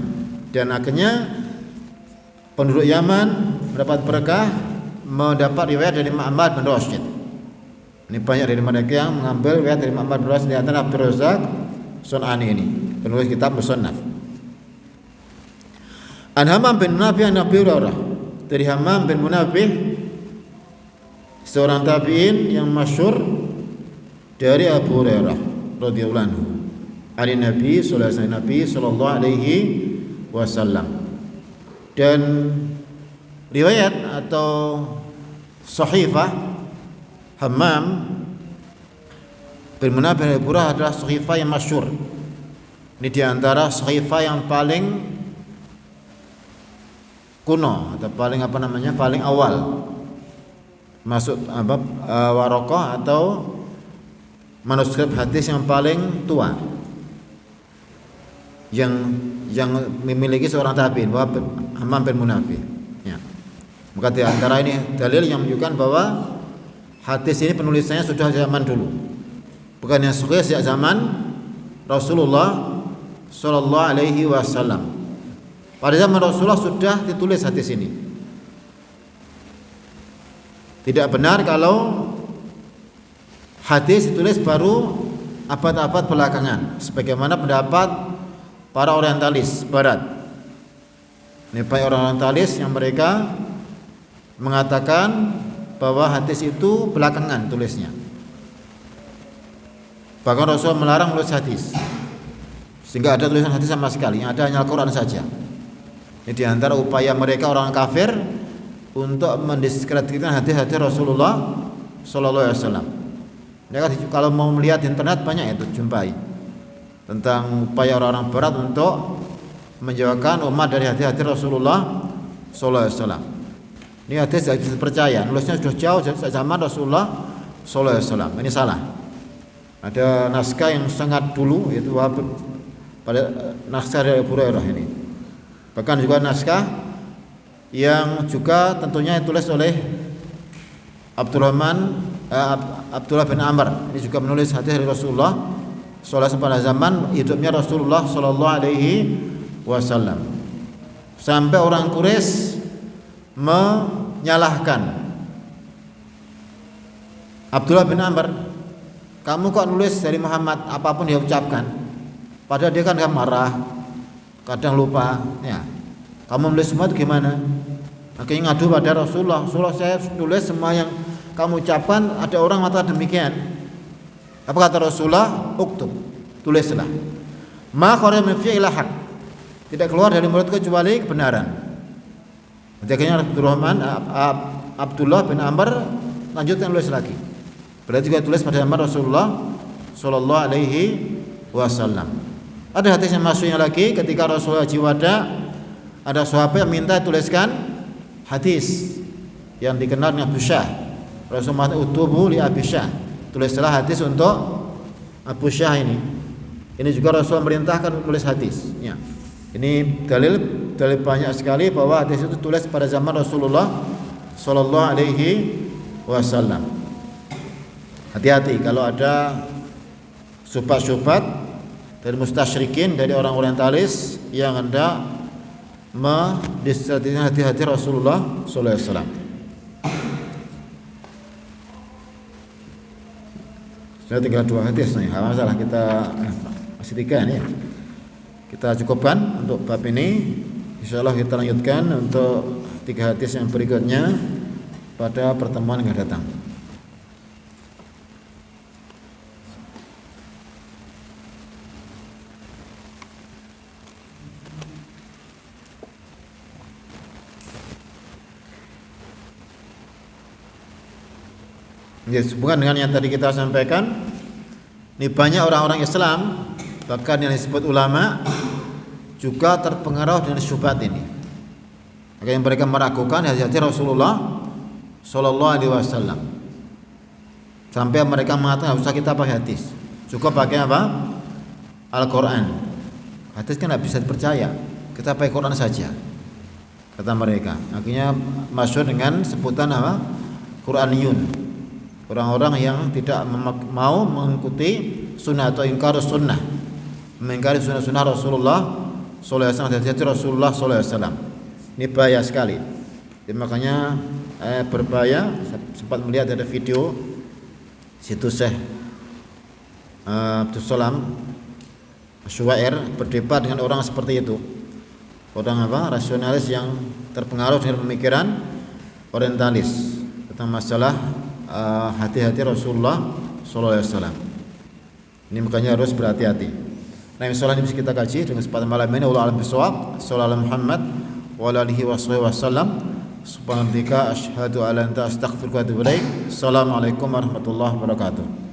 Dan akhirnya penduduk Yaman mendapat berkah, mendapat riwayat dari Ma'mar bin Rashid. Ini banyak dari mereka yang mengambil riwayat dari Ma'mar bin Rashid, di antara Abdul Razzaq Sun'ani ini, penulis kitab Musannaf. An Hammam bin Nabi' an Abi Hurairah, dari Hammam bin Munabih, seorang tabi'in yang masyhur, dari Abu Hurairah radhiyallahu anhu, dari Nabi sallallahu alaihi wasallam. Dan riwayat atau sahifah Hammam bin Munabih bin Abi Burdah adalah sahifah yang masyhur. Ini di antara sahifah yang paling kuno atau paling paling awal masuk Waraqah atau manuskrip hadis yang paling tua yang memiliki seorang tabi'in, bahwa Hammam bin Munabih. Ya. Maka di antara ini dalil yang menunjukkan bahwa hadis ini penulisannya sudah zaman dulu, bukan yang sahih sejak zaman Rasulullah Sallallahu Alaihi Wasallam. Pada zaman Rasulullah sudah ditulis hadis ini. Tidak benar kalau hadis ditulis baru abad-abad belakangan, sebagaimana pendapat para orientalis barat. Ini para orientalis yang mereka mengatakan bahwa hadis itu belakangan tulisnya. Bahkan Rasul melarang menulis hadis, sehingga ada tulisan hadis sama sekali, yang ada hanya Al-Quran saja. Ini di antara upaya mereka orang kafir untuk mendiskreditkan hadis-hadis Rasulullah Sallallahu Alaihi Wasallam. Mereka kalau mau melihat di internet banyak itu jumpai tentang upaya orang-orang barat untuk menjauhkan umat dari hadis-hadis Rasulullah Sallallahu Alaihi Wasallam. Ini hadis tidak bisa dipercaya, nulisnya sudah jauh sejak zaman Rasulullah Sallallahu Alaihi Wasallam. Ini salah. Ada naskah yang sangat dulu, yaitu pada naskah dari Abu Hurairah ini. Bahkan juga naskah yang juga tentunya ditulis oleh Abdullah bin Amr. Ini juga menulis hadis dari Rasulullah Sallallahu pada zaman hidupnya Rasulullah Sallallahu Alaihi Wasallam. Sampai orang Quraisy menyalahkan Abdullah bin Amr, kamu kok nulis dari Muhammad apapun dia ucapkan, padahal dia kan marah, kadang lupa. Ya, kamu nulis semua itu gimana? Akhirnya ngadu pada Rasulullah. Rasulullah, saya nulis semua yang kamu ucapkan, ada orang mengatakan demikian. Apa kata Rasulullah? Uktub, tulislah. Ma kharaja min fi'il haq, tidak keluar dari mulut kecuali kebenaran. Akhirnya Abdullah bin Amr lanjutkan tulis lagi. Berarti juga tulis pada zaman Rasulullah Sallallahu Alaihi Wasallam. Ada hadis yang maksudnya lagi, ketika Rasulullah Haji Wada, ada sahabat yang minta tuliskan hadis yang dikenal dengan Abu Syah. Rasulullah utubu li Abi Syah, tulislah hadis untuk Abu Syah ini. Ini juga Rasul merintahkan tulis hadis. Ya. Ini dalil banyak sekali bahwa hadis itu tulis pada zaman Rasulullah Sallallahu Alaihi Wasallam. Hati-hati kalau ada syubhat-syubhat dari mustasyrikin, dari orang orientalis yang hendak mendiskreditkan hadis-hadis Rasulullah Sallallahu Alaihi Wasallam. Sudah tinggal 2 hadis nih, enggak masalah, kita masih 3 nih. Kita cukupkan untuk bab ini. Insyaallah kita lanjutkan untuk 3 hadis yang berikutnya pada pertemuan yang akan datang. Ya, hubungan dengan yang tadi kita sampaikan, ini banyak orang-orang Islam, bahkan yang disebut ulama, juga terpengaruh dengan syubhat ini. Maka yang mereka meragukan hadis-hadis Rasulullah Sallallahu Alaihi Wasallam, sampai mereka mengatakan harus kita pakai hadis, cukup pakai apa? Al-Quran. Hadis kan tidak bisa dipercaya, kita pakai Quran saja, kata mereka. Akhirnya masyhur dengan sebutan apa? Quraniyun. Orang-orang yang tidak mau mengikuti sunnah atau ingkar sunnah, mengingkari sunnah-sunnah Rasulullah Sallallahu Alaihi Wasallam, hadis Rasulullah Sallallahu Alaihi Wasallam. Ini bahaya sekali. Jadi makanya berbahaya. Sempat melihat ada video situs Syekh Abdul Salam Syuair berdebat dengan orang seperti itu. Orang rasionalis yang terpengaruh dengan pemikiran orientalis tentang masalah hati-hati Rasulullah Sallallahu Alaihi Wasallam. Ini makanya harus berhati-hati. Nah, insyaallah ini bisa kita kaji dengan kesempatan malam ini. Wallahu a'lam bishawab. Sallallahu Muhammad wa alihi wasallam. Subhanaka asyhadu an la ilaha illa anta astaghfiruka wa atubu ilaik. Assalamualaikum warahmatullahi wabarakatuh.